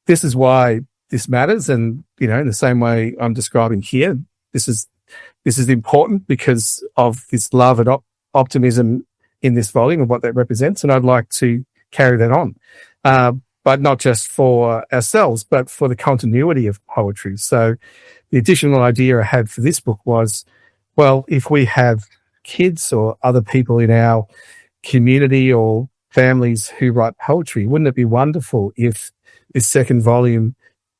this is why this matters. And, in the same way I'm describing here, this is important because of this love and optimism in this volume and what that represents, and I'd like to carry that on. But not just for ourselves, but for the continuity of poetry. So the additional idea I had for this book was, well, if we have kids or other people in our community or families who write poetry, wouldn't it be wonderful if this second volume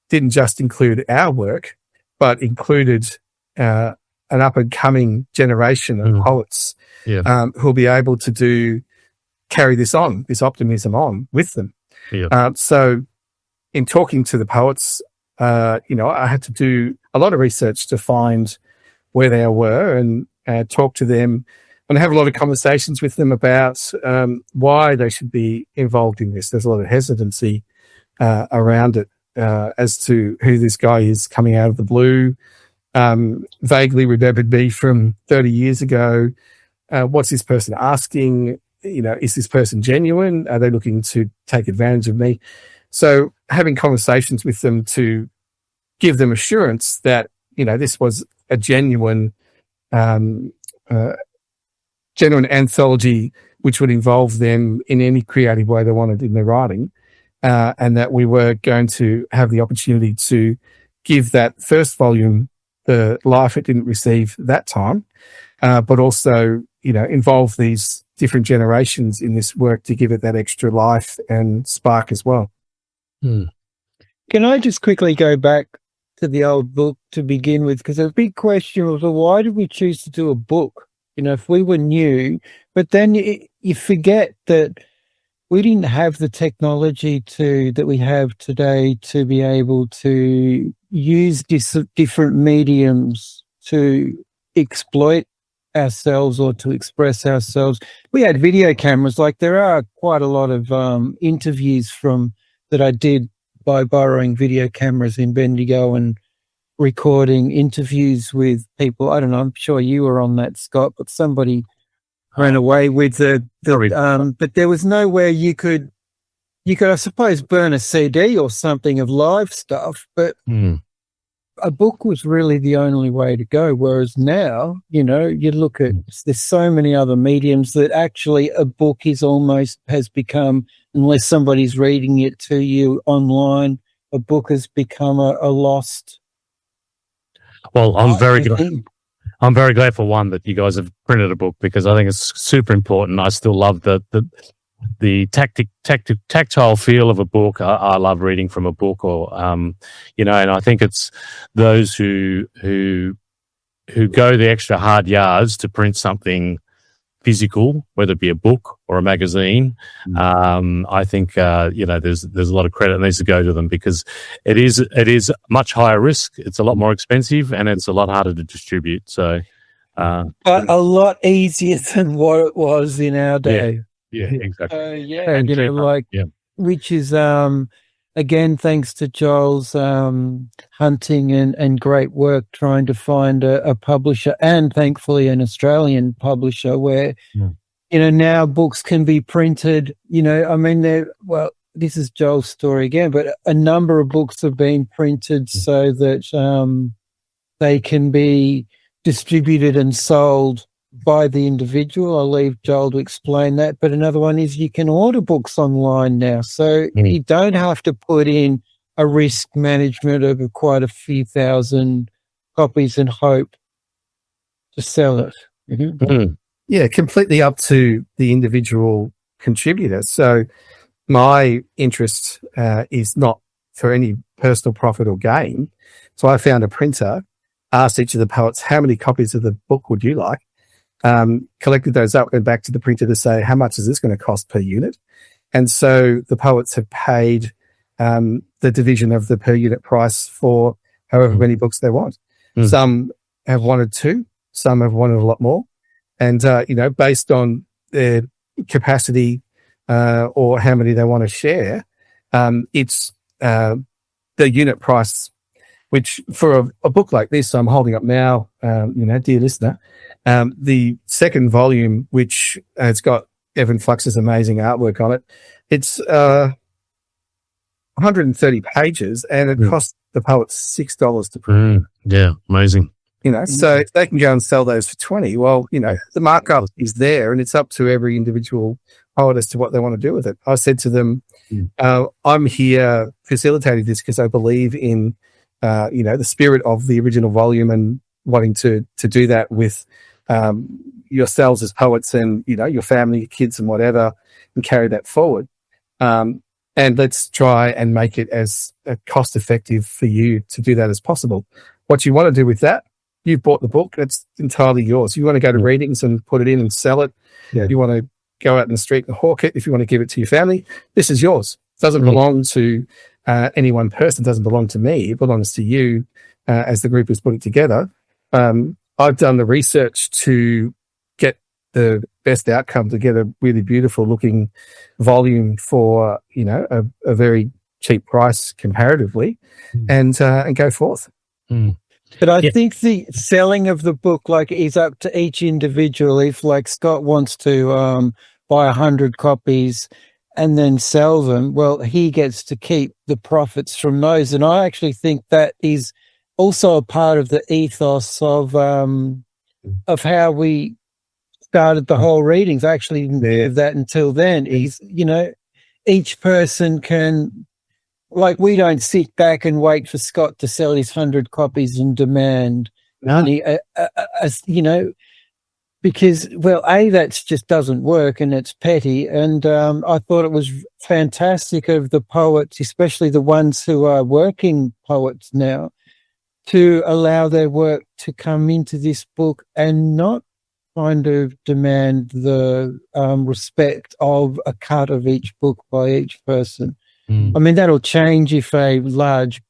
didn't just include our work, but included an up-and-coming generation of poets who'll be able to carry this on, this optimism on with them. Yeah. So in talking to the poets, I had to do a lot of research to find where they were and talk to them and have a lot of conversations with them about why they should be involved in this. There's a lot of hesitancy around it as to who this guy is coming out of the blue, vaguely remembered me from 30 years ago. What's this person asking? Is this person genuine? Are they looking to take advantage of me? So having conversations with them to give them assurance that, this was a genuine anthology which would involve them in any creative way they wanted in their writing, and that we were going to have the opportunity to give that first volume the life it didn't receive that time, but also, involve these different generations in this work to give it that extra life and spark as well. Can I just quickly go back to the old book to begin with? Because a big question was, well, why did we choose to do a book? If we were new, but then you forget that we didn't have the technology that we have today to be able to use different mediums to exploit ourselves or to express ourselves. We had video cameras. Like, there are quite a lot of interviews that I did by borrowing video cameras in Bendigo and recording interviews with people. I don't know, I'm sure you were on that, Scott, but somebody ran away with but there was nowhere you could, I suppose, burn a CD or something of live stuff, but a book was really the only way to go. Whereas now, you look at, there's so many other mediums that actually a book has become, unless somebody's reading it to you online, a book has become a lost. Well, I'm very glad for one that you guys have printed a book, because I think it's super important. I still love the tactile feel of a book. I love reading from a book, or and I think it's those who go the extra hard yards to print something physical, whether it be a book or a magazine. I think there's a lot of credit that needs to go to them, because it is much higher risk. It's a lot more expensive, and it's a lot harder to distribute. So, but a lot easier than what it was in our day. Yeah, exactly. Which is again, thanks to Joel's hunting and great work trying to find a publisher, and thankfully an Australian publisher where, now books can be printed. This is Joel's story again, but a number of books have been printed so that they can be distributed and sold by the individual. I'll leave Joel to explain that. But another one is you can order books online now. So you don't have to put in a risk management of quite a few thousand copies and hope to sell it. Yeah, completely up to the individual contributor. So my interest is not for any personal profit or gain. So I found a printer, asked each of the poets, how many copies of the book would you like? Collected those up, went back to the printer to say, how much is this going to cost per unit? And so the poets have paid the division of the per unit price for however many books they want. Some have wanted 2, some have wanted a lot more. And, based on their capacity or how many they want to share, it's the unit price, which for a book like this, I'm holding up now, dear listener, the second volume, which it's got Evan Flux's amazing artwork on it. It's 130 pages, and it cost the poets $6 to print. Yeah, amazing. So if they can go and sell those for 20, well, the markup is there, and it's up to every individual poet as to what they want to do with it. I said to them, I'm here facilitating this because I believe in, the spirit of the original volume and wanting to do that with yourselves as poets and, your family, your kids and whatever, and carry that forward. And let's try and make it as cost effective for you to do that as possible. What you want to do with that, you've bought the book, it's entirely yours. You want to go to readings and put it in and sell it. Yeah. You want to go out in the street and hawk it. If you want to give it to your family, this is yours. It doesn't belong to any one person. It doesn't belong to me. It belongs to you as the group has put it together. I've done the research to get the best outcome, to get a really beautiful looking volume for, a very cheap price comparatively, and go forth. But I think the selling of the book, is up to each individual. If Scott wants to buy 100 copies and then sell them, well, he gets to keep the profits from those. And I actually think that is also a part of the ethos of how we started the whole readings. I actually didn't think of that until then. Is each person can. We don't sit back and wait for Scott to sell his 100 copies and demand money, because, that just doesn't work and it's petty. And I thought it was fantastic of the poets, especially the ones who are working poets now, to allow their work to come into this book and not kind of demand the respect of a cut of each book by each person. I mean, that'll change if a large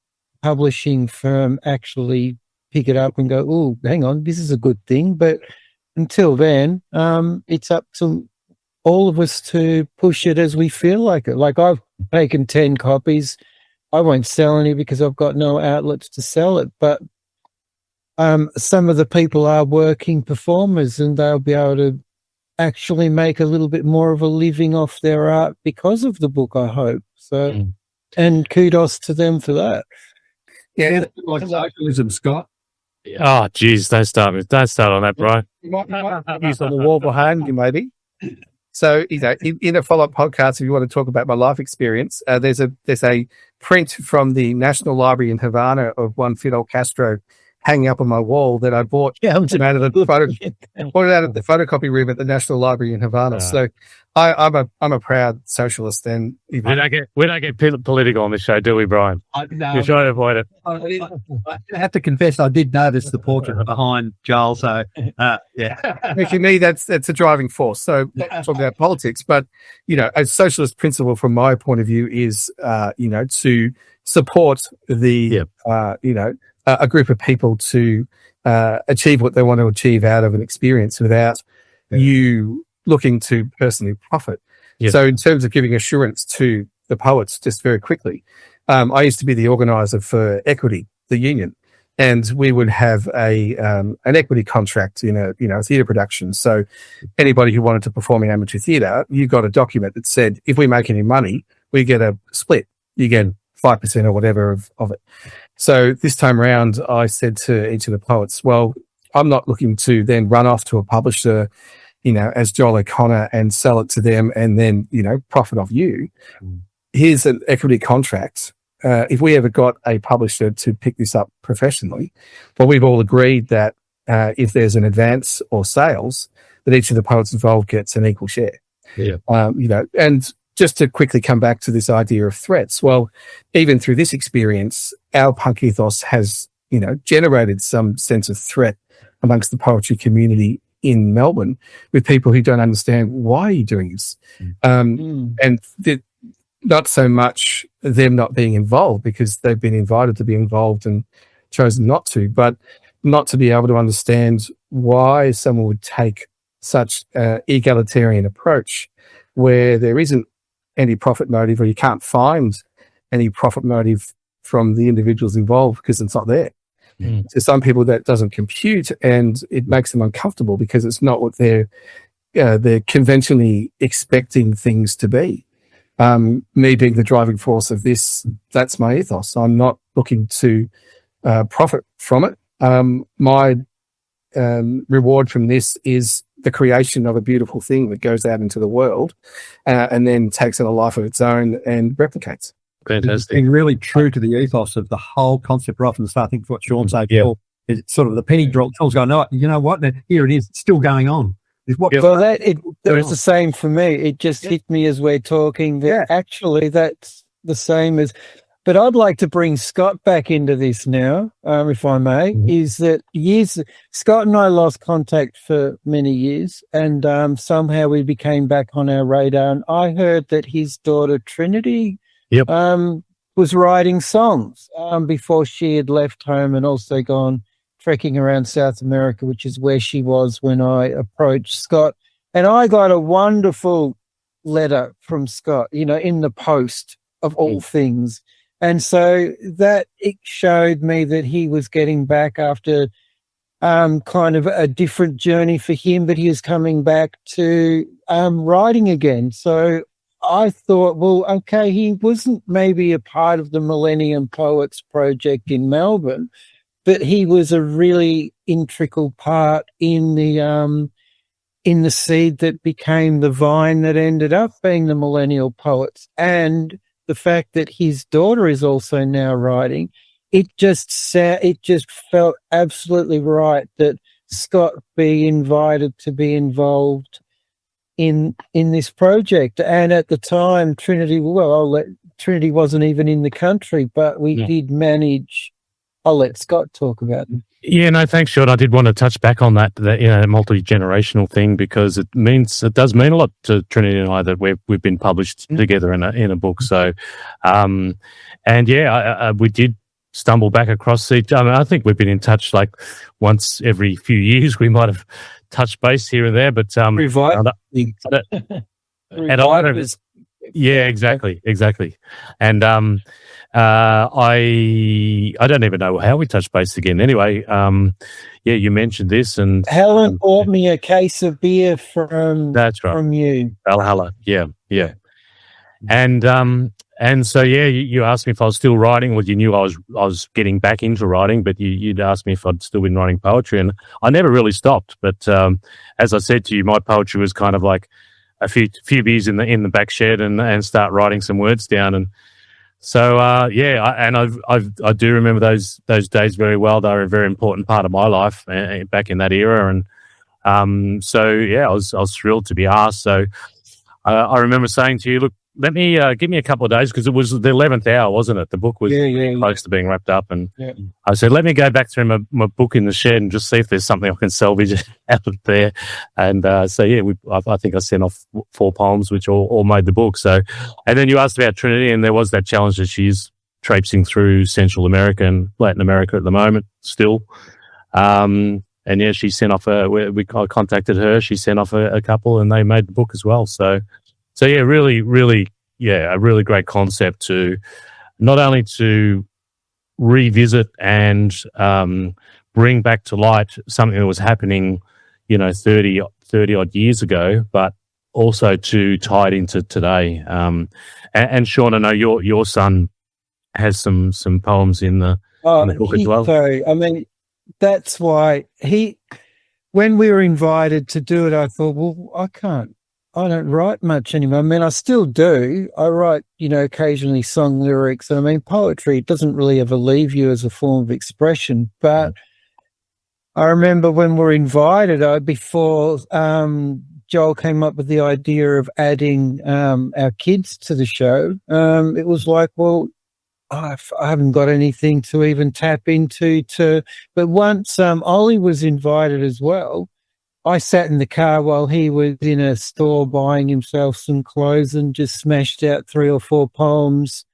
publishing firm actually pick it up and go, oh, hang on, this is a good thing. But until then, it's up to all of us to push it as we feel like it. I've taken 10 copies. I won't sell any because I've got no outlets to sell it. But some of the people are working performers, and they'll be able to actually make a little bit more of a living off their art because of the book, I hope. So, and kudos to them for that. Yeah, socialism, Scott. Oh, geez, don't start on that, Brian. You might use on the wall behind you, maybe. So, in a follow-up podcast, if you want to talk about my life experience, there's a print from the National Library in Havana of one Fidel Castro hanging up on my wall that I bought. Yeah, bought it out of the photocopy room at the National Library in Havana. So I'm a proud socialist. And we don't get political on this show, do we, Brian? You're trying to avoid it. I have to confess, I did notice the portrait behind Joel. So for me, that's a driving force. So not talking about politics, but a socialist principle from my point of view is to support the a group of people to achieve what they want to achieve out of an experience without you looking to personally profit. Yes. So in terms of giving assurance to the poets, just very quickly, I used to be the organizer for Equity, the union, and we would have an equity contract in a theatre production. So anybody who wanted to perform in amateur theatre, you got a document that said, if we make any money, we get a split. You get 5% or whatever of it. So this time around, I said to each of the poets, well, I'm not looking to then run off to a publisher, as Joel O'Connor and sell it to them and then, profit off you. Here's an equity contract. If we ever got a publisher to pick this up professionally, well, we've all agreed that if there's an advance or sales, that each of the poets involved gets an equal share. Yeah. And just to quickly come back to this idea of threats, well, even through this experience, our punk ethos has, generated some sense of threat amongst the poetry community in Melbourne with people who don't understand why are you doing this. And not so much them not being involved because they've been invited to be involved and chosen not to, but not to be able to understand why someone would take such an egalitarian approach where there isn't any profit motive, or you can't find any profit motive from the individuals involved because it's not there. To some people that doesn't compute, and it makes them uncomfortable because it's not what they're conventionally expecting things to be. Me being the driving force of this, that's my ethos. I'm not looking to profit from it. My reward from this is the creation of a beautiful thing that goes out into the world and then takes on a life of its own and replicates. It's being really true to the ethos of the whole concept right from the start. I think what Sean said before is sort of the penny drop. Sean's going, no, you know what? Here it is. It's still going on. Well, it was the same for me. It just hit me as we're talking that actually that's the same as. But I'd like to bring Scott back into this now, if I may. Is that Scott and I lost contact for many years, and somehow we became back on our radar. And I heard that his daughter Trinity was writing songs before she had left home and also gone trekking around South America, which is where she was when I approached Scott. And I got a wonderful letter from Scott, in the post of all things. And so that it showed me that he was getting back after kind of a different journey for him, but he was coming back to writing again. So I thought, well, okay, he wasn't maybe a part of the Millennium Poets project in Melbourne, but he was a really integral part in the seed that became the vine that ended up being the Millennial Poets. And the fact that his daughter is also now writing, it just felt absolutely right that Scott be invited to be involved in this project. And at the time, Trinity wasn't even in the country, but we did manage. I'll let Scott talk about it. Yeah, no, thanks, Sean. I did want to touch back on that multi-generational thing, because it does mean a lot to Trinity and I that we've been published together in a book. So, we did stumble back across each. I mean, I think we've been in touch like once every few years. We might have touched base here and there, but yeah, exactly. And I don't even know how we touched base again. Anyway, you mentioned this, and Helen bought me a case of beer from you. Valhalla, yeah. And so you asked me if I was still writing. Well, you knew I was getting back into writing, but you'd asked me if I'd still been writing poetry, and I never really stopped. But as I said to you, my poetry was kind of like a few beers in the back shed and start writing some words down. And so I do remember those days very well. They were a very important part of my life back in that era. And I was thrilled to be asked. So I remember saying to you, look, let me give me a couple of days, because it was the 11th hour, wasn't it? The book was close to being wrapped up, and I said, let me go back through my book in the shed and just see if there's something I can salvage out of there. And I think I sent off 4 poems, which all made the book. So, and then you asked about Trinity, and there was that challenge that she's traipsing through Central America and Latin America at the moment still. And she sent off I contacted her. She sent off a couple, and they made the book as well. So really, really, a really great concept to not only to revisit and bring back to light something that was happening, 30 odd years ago, but also to tie it into today. And Sean, I know your son has some poems in the book as well. So, I mean, that's why when we were invited to do it, I thought, well, I don't write much anymore. I mean, I still do. I write, occasionally song lyrics. And I mean, poetry doesn't really ever leave you as a form of expression. But I remember when we were invited, before Joel came up with the idea of adding our kids to the show, it was like, well, I haven't got anything to even tap into. But once Ollie was invited as well, I sat in the car while he was in a store buying himself some clothes and just smashed out 3 or 4 poems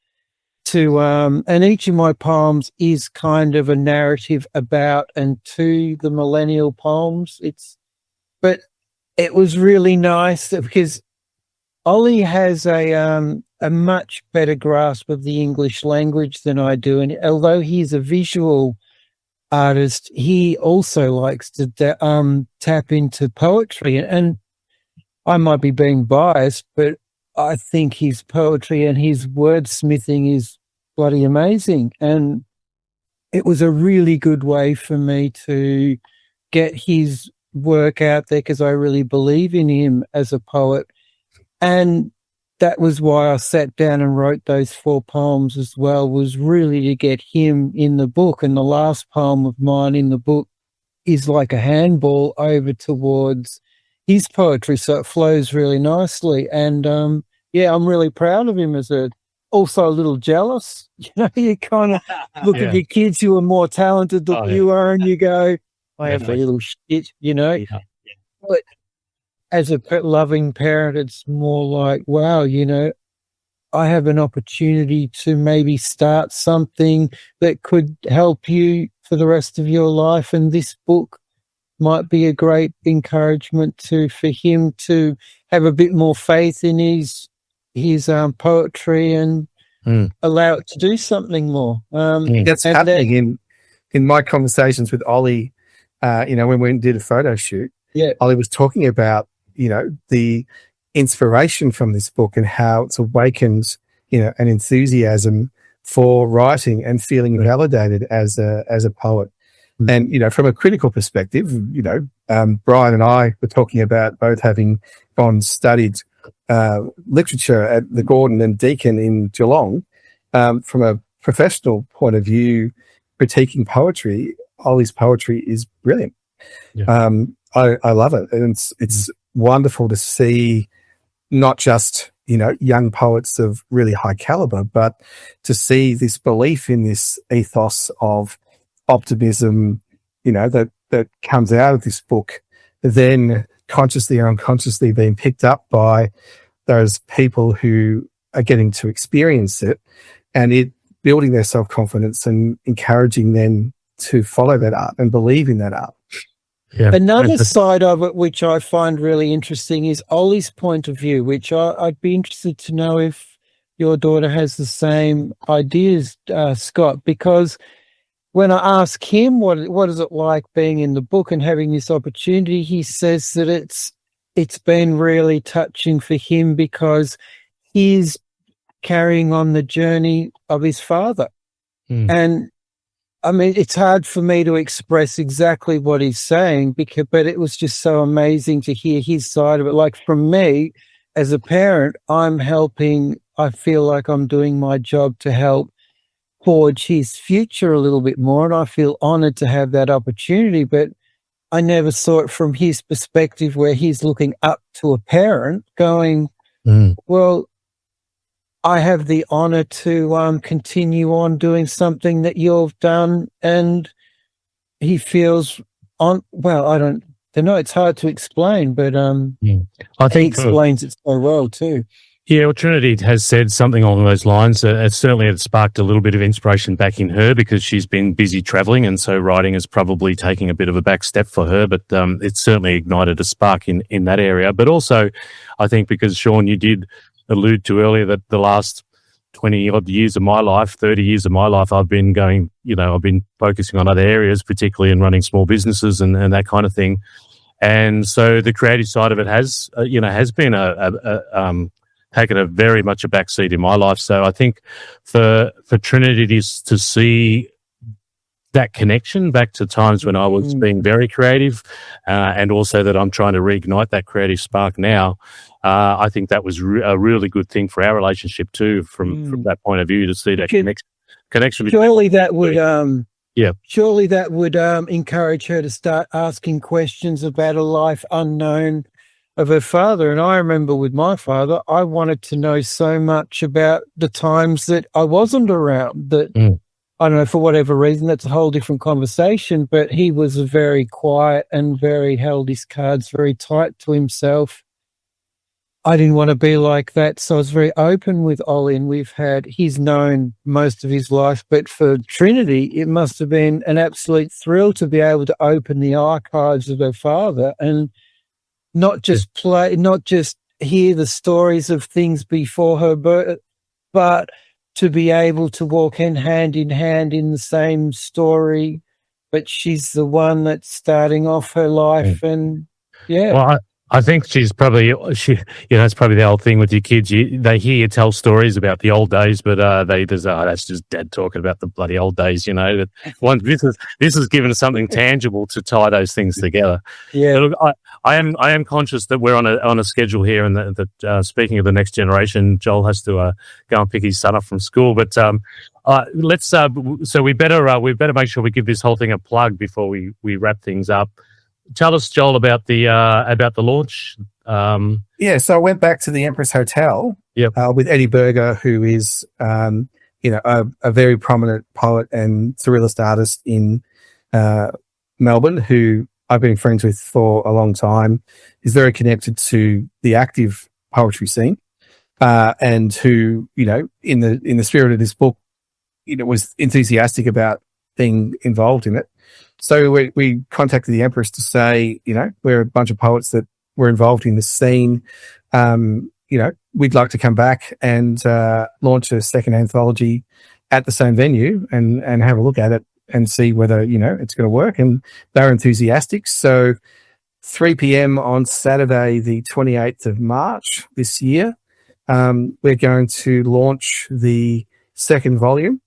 and each of my poems is kind of a narrative about and to the millennial poems. But it was really nice because Ollie has a much better grasp of the English language than I do. And although he's a visual artist, he also likes to tap into poetry, and I might be being biased, but I think his poetry and his wordsmithing is bloody amazing. And it was a really good way for me to get his work out there because I really believe in him as a poet. And that was why I sat down and wrote those 4 poems as well, was really to get him in the book. And the last poem of mine in the book is like a handball over towards his poetry, so it flows really nicely. And I'm really proud of him also a little jealous. You kind of look at your kids who are more talented than you are, and you go, I have a little shit, But as a loving parent, it's more like, wow, I have an opportunity to maybe start something that could help you for the rest of your life. And this book might be a great encouragement for him to have a bit more faith in his poetry and allow it to do something more. That's happening in my conversations with Ollie. When we went and did a photo shoot, Ollie was talking about the inspiration from this book and how it's awakened an enthusiasm for writing and feeling validated as a poet. And from a critical perspective, Brian and I were talking about both having gone and studied literature at the Gordon and Deakin in Geelong. From a professional point of view, critiquing poetry, Ollie's poetry is brilliant. I love it, and it's wonderful to see not just young poets of really high caliber, but to see this belief in this ethos of optimism, that comes out of this book, then consciously or unconsciously being picked up by those people who are getting to experience it, and it building their self-confidence and encouraging them to follow that art and believe in that art. Yeah. Another side of it, which I find really interesting, is Ollie's point of view, which I'd be interested to know if your daughter has the same ideas, Scott, because when I ask him what is it like being in the book and having this opportunity, he says that it's been really touching for him because he's carrying on the journey of his father. And I mean, it's hard for me to express exactly what he's saying, but it was just so amazing to hear his side of it. Like, from me, as a parent, I'm helping. I feel like I'm doing my job to help forge his future a little bit more, and I feel honored to have that opportunity. But I never saw it from his perspective, where he's looking up to a parent going, well, I have the honor to continue on doing something that you've done. And he feels I don't know. It's hard to explain, but I think he explains it so well too. Yeah, well, Trinity has said something along those lines. It certainly had sparked a little bit of inspiration back in her because she's been busy traveling, and so writing is probably taking a bit of a back step for her, but it's certainly ignited a spark in that area. But also, I think because, Sean, you did allude to earlier that the last 20-odd years of my life, 30 years of my life, I've been I've been focusing on other areas, particularly in running small businesses and that kind of thing. And so the creative side of it has been taken a very much a backseat in my life. So I think for Trinity to see that connection back to times when I was being very creative, and also that I'm trying to reignite that creative spark now, I think that was a really good thing for our relationship too, from that point of view, to see that connection. Surely that would encourage her to start asking questions about a life unknown of her father. And I remember with my father, I wanted to know so much about the times that I wasn't around, that I don't know, for whatever reason, that's a whole different conversation, but he was very quiet and held his cards very tight to himself. I didn't want to be like that, so I was very open with Ollie, and he's known most of his life, but for Trinity, it must have been an absolute thrill to be able to open the archives of her father and not just hear the stories of things before her birth, but to be able to walk hand in hand in the same story, but she's the one that's starting off her life. And Well, I think it's probably the old thing with your kids. They hear you tell stories about the old days, but that's just dad talking about the bloody old days, But this is given something tangible to tie those things together. Yeah, Look, I am conscious that we're on a schedule here, and that speaking of the next generation, Joel has to go and pick his son up from school. But let's so we better make sure we give this whole thing a plug before we wrap things up. Tell us, Joel, about the launch. So I went back to the Empress Hotel with Eddie Berger, who is a very prominent poet and surrealist artist in Melbourne, who I've been friends with for a long time. He's very connected to the active poetry scene, and who, in the spirit of this book, was enthusiastic about being involved in it. So we contacted the Empress to say, we're a bunch of poets that were involved in this scene. We'd like to come back and launch a second anthology at the same venue and have a look at it and see whether, it's going to work. And they're enthusiastic. So 3 p.m. on Saturday, the 28th of March this year, we're going to launch the second volume.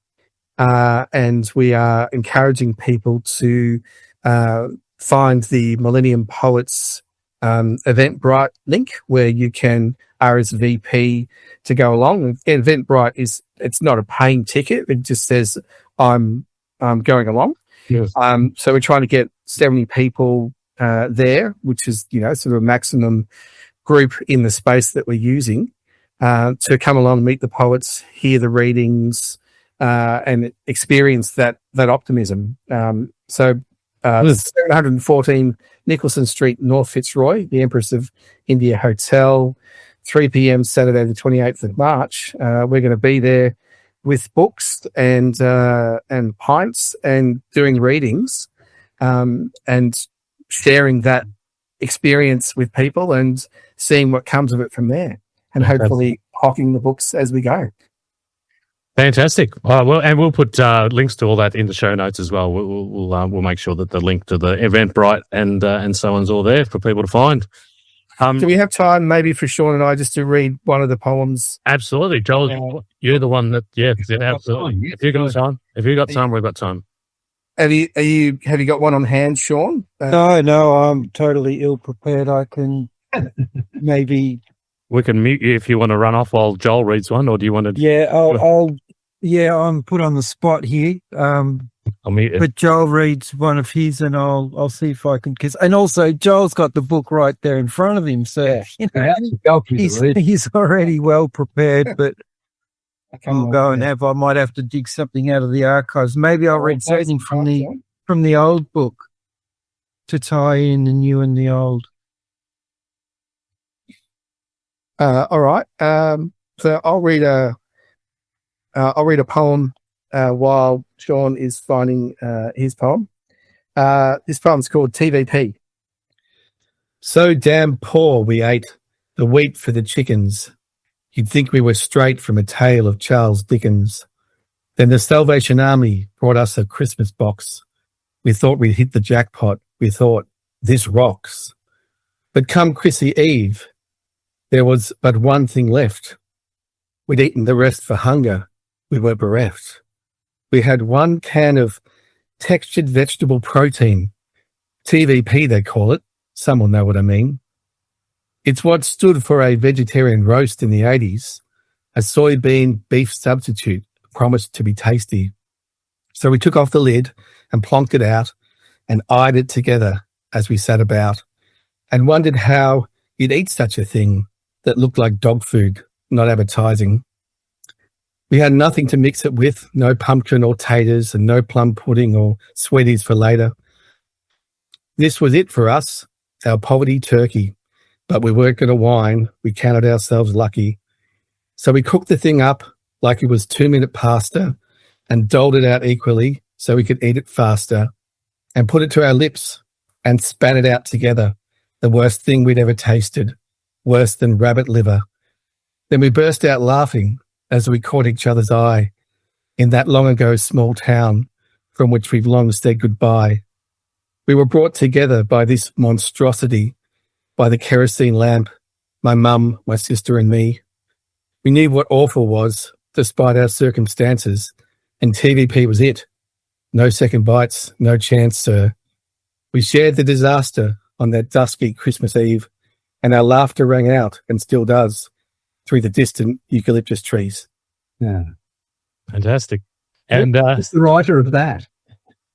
And we are encouraging people to find the Millennium Poets Eventbrite link, where you can RSVP to go along. Eventbrite it's not a paying ticket; it just says I'm going along. Yes. So we're trying to get 70 people there, which is sort of a maximum group in the space that we're using, to come along, meet the poets, hear the readings. And experience that optimism. 714 Nicholson Street, North Fitzroy, the Empress of India Hotel, 3 p.m. Saturday, the 28th of March. We're going to be there with books and pints and doing readings, and sharing that experience with people and seeing what comes of it from there, and hopefully hawking the books as we go. Fantastic. And we'll put links to all that in the show notes as well. We'll make sure that the link to the Eventbrite and so on's all there for people to find. Do we have time maybe for Sean and I just to read one of the poems? Absolutely, Joel. You're the one that absolutely. If you've got time, we've got time. Have you got one on hand, Sean? No, I'm totally ill prepared. I can maybe. We can mute you if you want to run off while Joel reads one, or do you want to? Yeah, I'm put on the spot here. I'll mute it. But Joel reads one of his, and I'll see if I can kiss. And also, Joel's got the book right there in front of him, so he's already well prepared. But I'll go and I might have to dig something out of the archives. Maybe I'll read something from the old book to tie in the new and the old. All right. So I'll read a poem while Sean is finding his poem. This poem's called TVP. So damn poor we ate the wheat for the chickens. You'd think we were straight from a tale of Charles Dickens. Then the Salvation Army brought us a Christmas box. We thought we'd hit the jackpot. We thought, this rocks. But come Chrissy Eve, there was but one thing left. We'd eaten the rest for hunger. We were bereft. We had one can of textured vegetable protein. TVP, they call it. Some will know what I mean. It's what stood for a vegetarian roast in the 80s, a soybean beef substitute promised to be tasty. So we took off the lid and plonked it out and eyed it together as we sat about and wondered how you'd eat such a thing that looked like dog food, not advertising. We had nothing to mix it with, no pumpkin or taters and no plum pudding or sweeties for later. This was it for us, our poverty turkey, but we weren't going to whine. We counted ourselves lucky. So we cooked the thing up like it was 2-minute pasta and doled it out equally so we could eat it faster and put it to our lips and spat it out together, the worst thing we'd ever tasted, worse than rabbit liver. Then we burst out laughing as we caught each other's eye in that long ago small town from which we've long said goodbye. We were brought together by this monstrosity, by the kerosene lamp, my mum, my sister and me. We knew what awful was, despite our circumstances, and TVP was it. No second bites, no chance, sir. We shared the disaster on that dusky Christmas Eve, and our laughter rang out, and still does, through the distant eucalyptus trees. Yeah. Fantastic. And Who's the writer of that?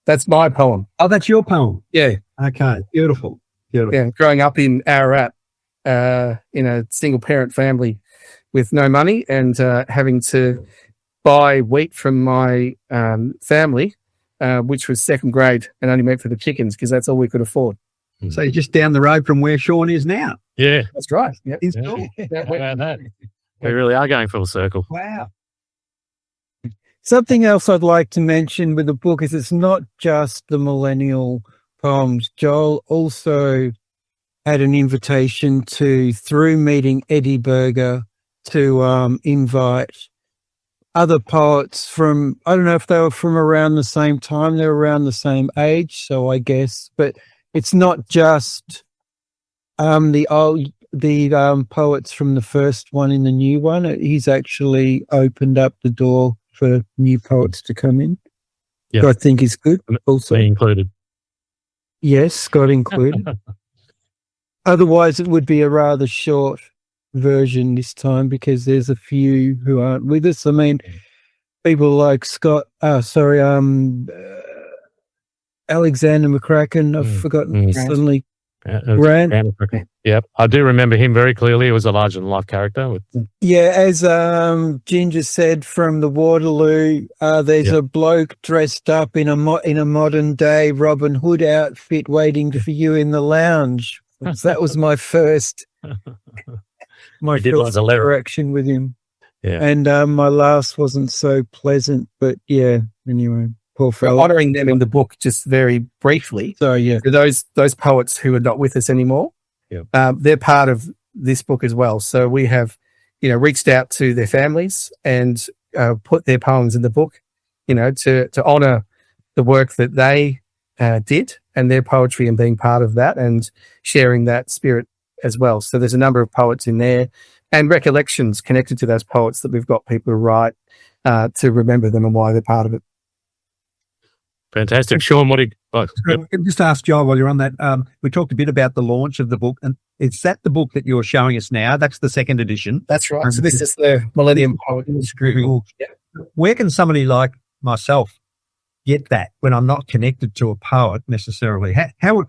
That's my poem. Oh, that's your poem. Yeah. Okay. Beautiful. Beautiful. Yeah. Growing up in Ararat, in a single parent family with no money and having to buy wheat from my family, which was second grade and only meant for the chickens because that's all we could afford. So you're just down the road from where Sean is now. yeah, That's right. Yep. Is Yeah. cool. how about that? We really are going full circle. Wow. Something else I'd like to mention with the book is it's not just the millennial poems. Joel also had an invitation through meeting Eddie Berger, to invite other poets from, I don't know if they were from around the same time, they were around the same age, so I guess, but it's not just the poets from the first one in the new one. He's actually opened up the door for new poets to come in. Yeah. Which I think is good. Also, Me included. yes, Scott included. Otherwise, it would be a rather short version this time because there's a few who aren't with us. I mean, people like Scott. Alexander McCracken. I've forgotten suddenly. Grant. Yep, I do remember him very clearly. He was a larger-than-life character. Yeah, as Ginger said from the Waterloo, there's a bloke dressed up in a modern day Robin Hood outfit waiting for you in the lounge. That was my first interaction with him. Yeah, and my last wasn't so pleasant, but yeah. Anyway, poor fella. Honouring them in the book, just very briefly. So yeah, For those poets who are not with us anymore, they're part of this book as well. So we have, reached out to their families and put their poems in the book, to honour the work that they did and their poetry and being part of that and sharing that spirit as well. So there's a number of poets in there and recollections connected to those poets that we've got people to write to remember them and why they're part of it. fantastic. Sean, what do you... Just ask Joel while you're on that. We talked a bit about the launch of the book, and is that the book that you're showing us now? That's the second edition. That's right. So this is the Millennium Poets Anthology. Where can somebody like myself get that when I'm not connected to a poet necessarily? How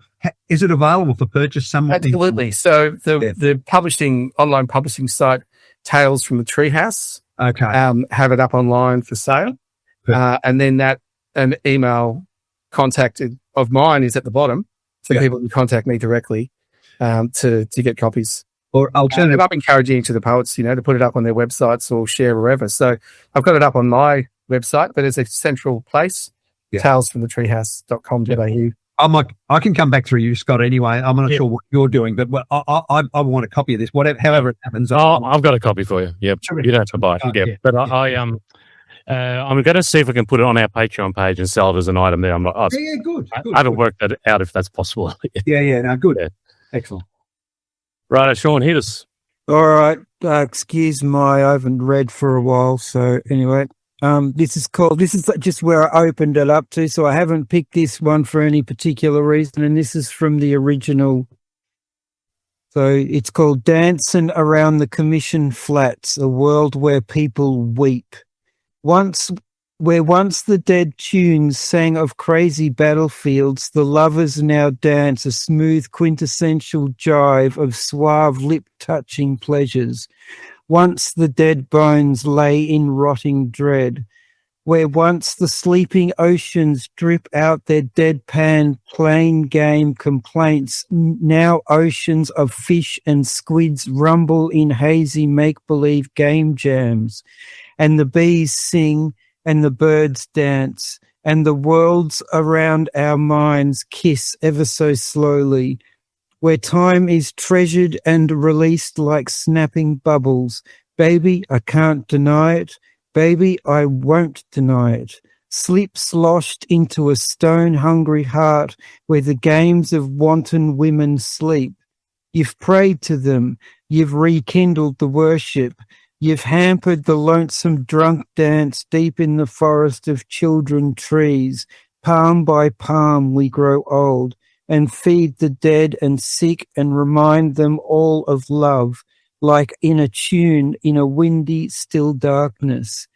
is it available for purchase somewhere? Absolutely. So the online publishing site Tales from the Treehouse have it up online for sale. And then an email contact of mine is at the bottom, so people can contact me directly to get copies. Or alternative. I'm encouraging each of the poets, to put it up on their websites or share wherever. So I've got it up on my website, but it's a central place, talesfromthetreehouse.com.au. I can come back through you, Scott, anyway. I'm not sure what you're doing, but I want a copy of this, however it happens. I've got a copy for you. Yep. You don't have to buy it. But I'm going to see if I can put it on our Patreon page and sell it as an item there. Good. I haven't worked that out if that's possible. Good. Yeah. Excellent. Right, Sean, hit us. all right. Excuse I haven't read for a while. So anyway, this is just where I opened it up to. So I haven't picked this one for any particular reason, and this is from the original. So it's called Dancing Around the Commission Flats, a world where people weep. Where once the dead tunes sang of crazy battlefields, the lovers now dance a smooth quintessential jive of suave lip-touching pleasures. Once the dead bones lay in rotting dread, where once the sleeping oceans drip out their deadpan plain game complaints, now oceans of fish and squids rumble in hazy make-believe game jams, and the bees sing and the birds dance, and the worlds around our minds kiss ever so slowly, where time is treasured and released like snapping bubbles. Baby, I can't deny it. Baby, I won't deny it. Sleep sloshed into a stone-hungry heart where the games of wanton women sleep. You've prayed to them. You've rekindled the worship. You've hampered the lonesome drunk dance deep in the forest of children trees. Palm by palm we grow old and feed the dead and sick and remind them all of love, like in a tune in a windy, still darkness.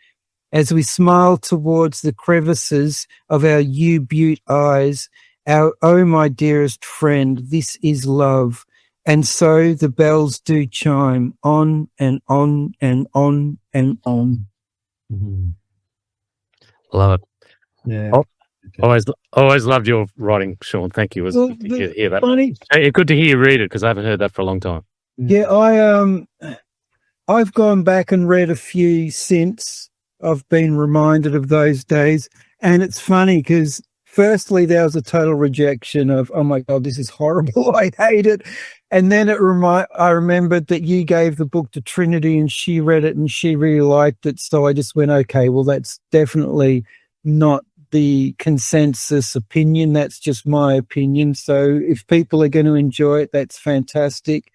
As we smile towards the crevices of our U-Butte eyes, our, oh, my dearest friend, this is love. And so the bells do chime on and on and on and on. Mm-hmm. Love it. Yeah. Always loved your writing, Sean. Thank you. It was good to hear that. Funny. Hey, good to hear you read it because I haven't heard that for a long time. Yeah, I've gone back and read a few since. I've been reminded of those days. And it's funny because firstly, there was a total rejection of, oh my God, this is horrible. I hate it. And then I remembered that you gave the book to Trinity and she read it and she really liked it. So I just went, okay, well, that's definitely not the consensus opinion. That's just my opinion. So if people are going to enjoy it, that's fantastic.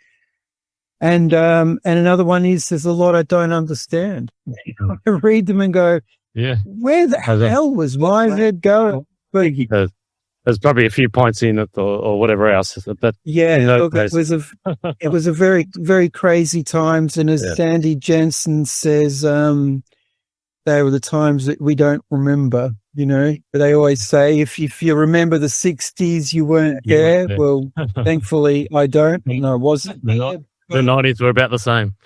And another one is there's a lot I don't understand. I read them and go, yeah, where the hell was my head going? But there's probably a few points in it or whatever else. But yeah, look, it was a very, very crazy times. And as Sandy Jensen says, they were the times that we don't remember, you know. But they always say if you remember the 60s, you weren't there. Yeah. Well, thankfully I don't. No, I wasn't there. The 90s were about the same.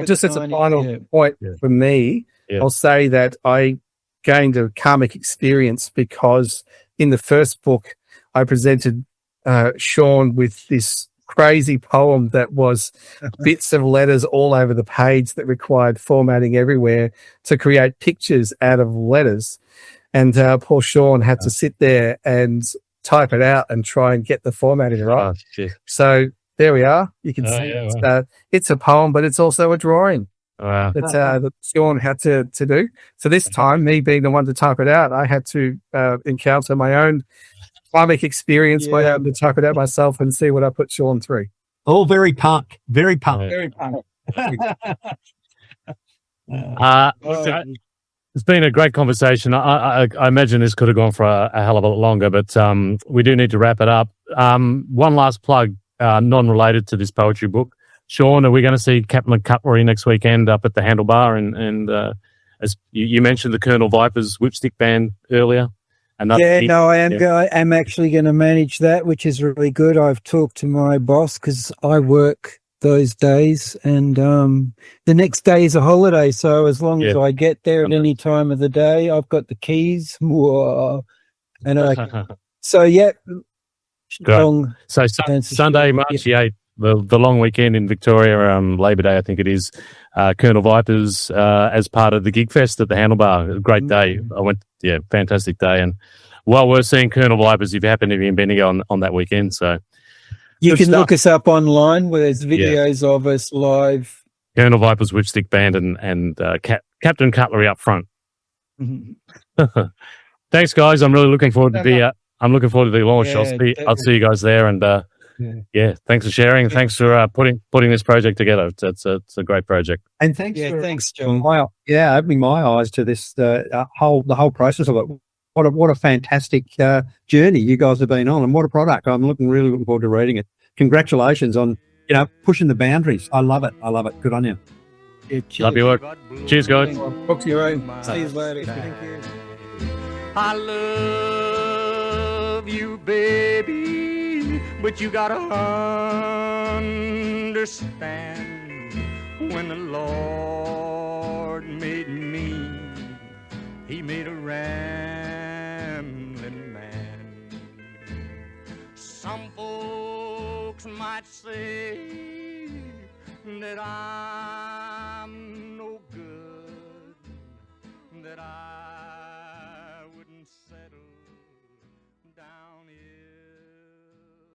Just as a final point for me, I'll say that I gained a karmic experience because in the first book, I presented Sean with this crazy poem that was bits of letters all over the page that required formatting everywhere to create pictures out of letters. And poor Sean had to sit there and type it out and try and get the formatting right. Oh, so there we are. You can see it's a poem, but it's also a drawing. Wow. That Sean had to do. So this time, me being the one to type it out, I had to encounter my own karmic experience by having to type it out myself and see what I put Sean through. All very punk. Very punk. Very punk. It's been a great conversation. I imagine this could have gone for a hell of a lot longer, but we do need to wrap it up. One last plug, non-related to this poetry book. Sean, are we going to see Captain Cutlery next weekend up at the Handlebar? And as you mentioned the Colonel Vipers Whipstick Band earlier. I am actually going to manage that, which is really good. I've talked to my boss because I work those days, and the next day is a holiday. So as long as I get there at any time of the day, I've got the keys. Whoa. And long. So Sunday, March the 8th. The long weekend in Victoria, Labor Day, I think it is. Colonel Vipers as part of the Gig Fest at the Handlebar. A great day. I went, fantastic day. And well worth seeing Colonel Vipers if you happen to be in Bendigo on that weekend. So you can look us up online where there's videos of us live. Colonel Vipers Whipstick Band and Captain Cutlery up front. Thanks, guys. I'm really looking forward to the launch. I'll see you guys there and. Thanks for sharing. Thanks for putting this project together. It's a great project. And thanks, thanks, John. Opening my eyes to this the whole process of it. What a fantastic journey you guys have been on, and what a product. I'm really looking forward to reading it. Congratulations on pushing the boundaries. I love it. Good on you. Love your work. Cheers, guys. Talk to you own. See you later. Thank you. I love you, baby. But you gotta understand, when the Lord made me, He made a rambling man. Some folks might say that I'm no good, that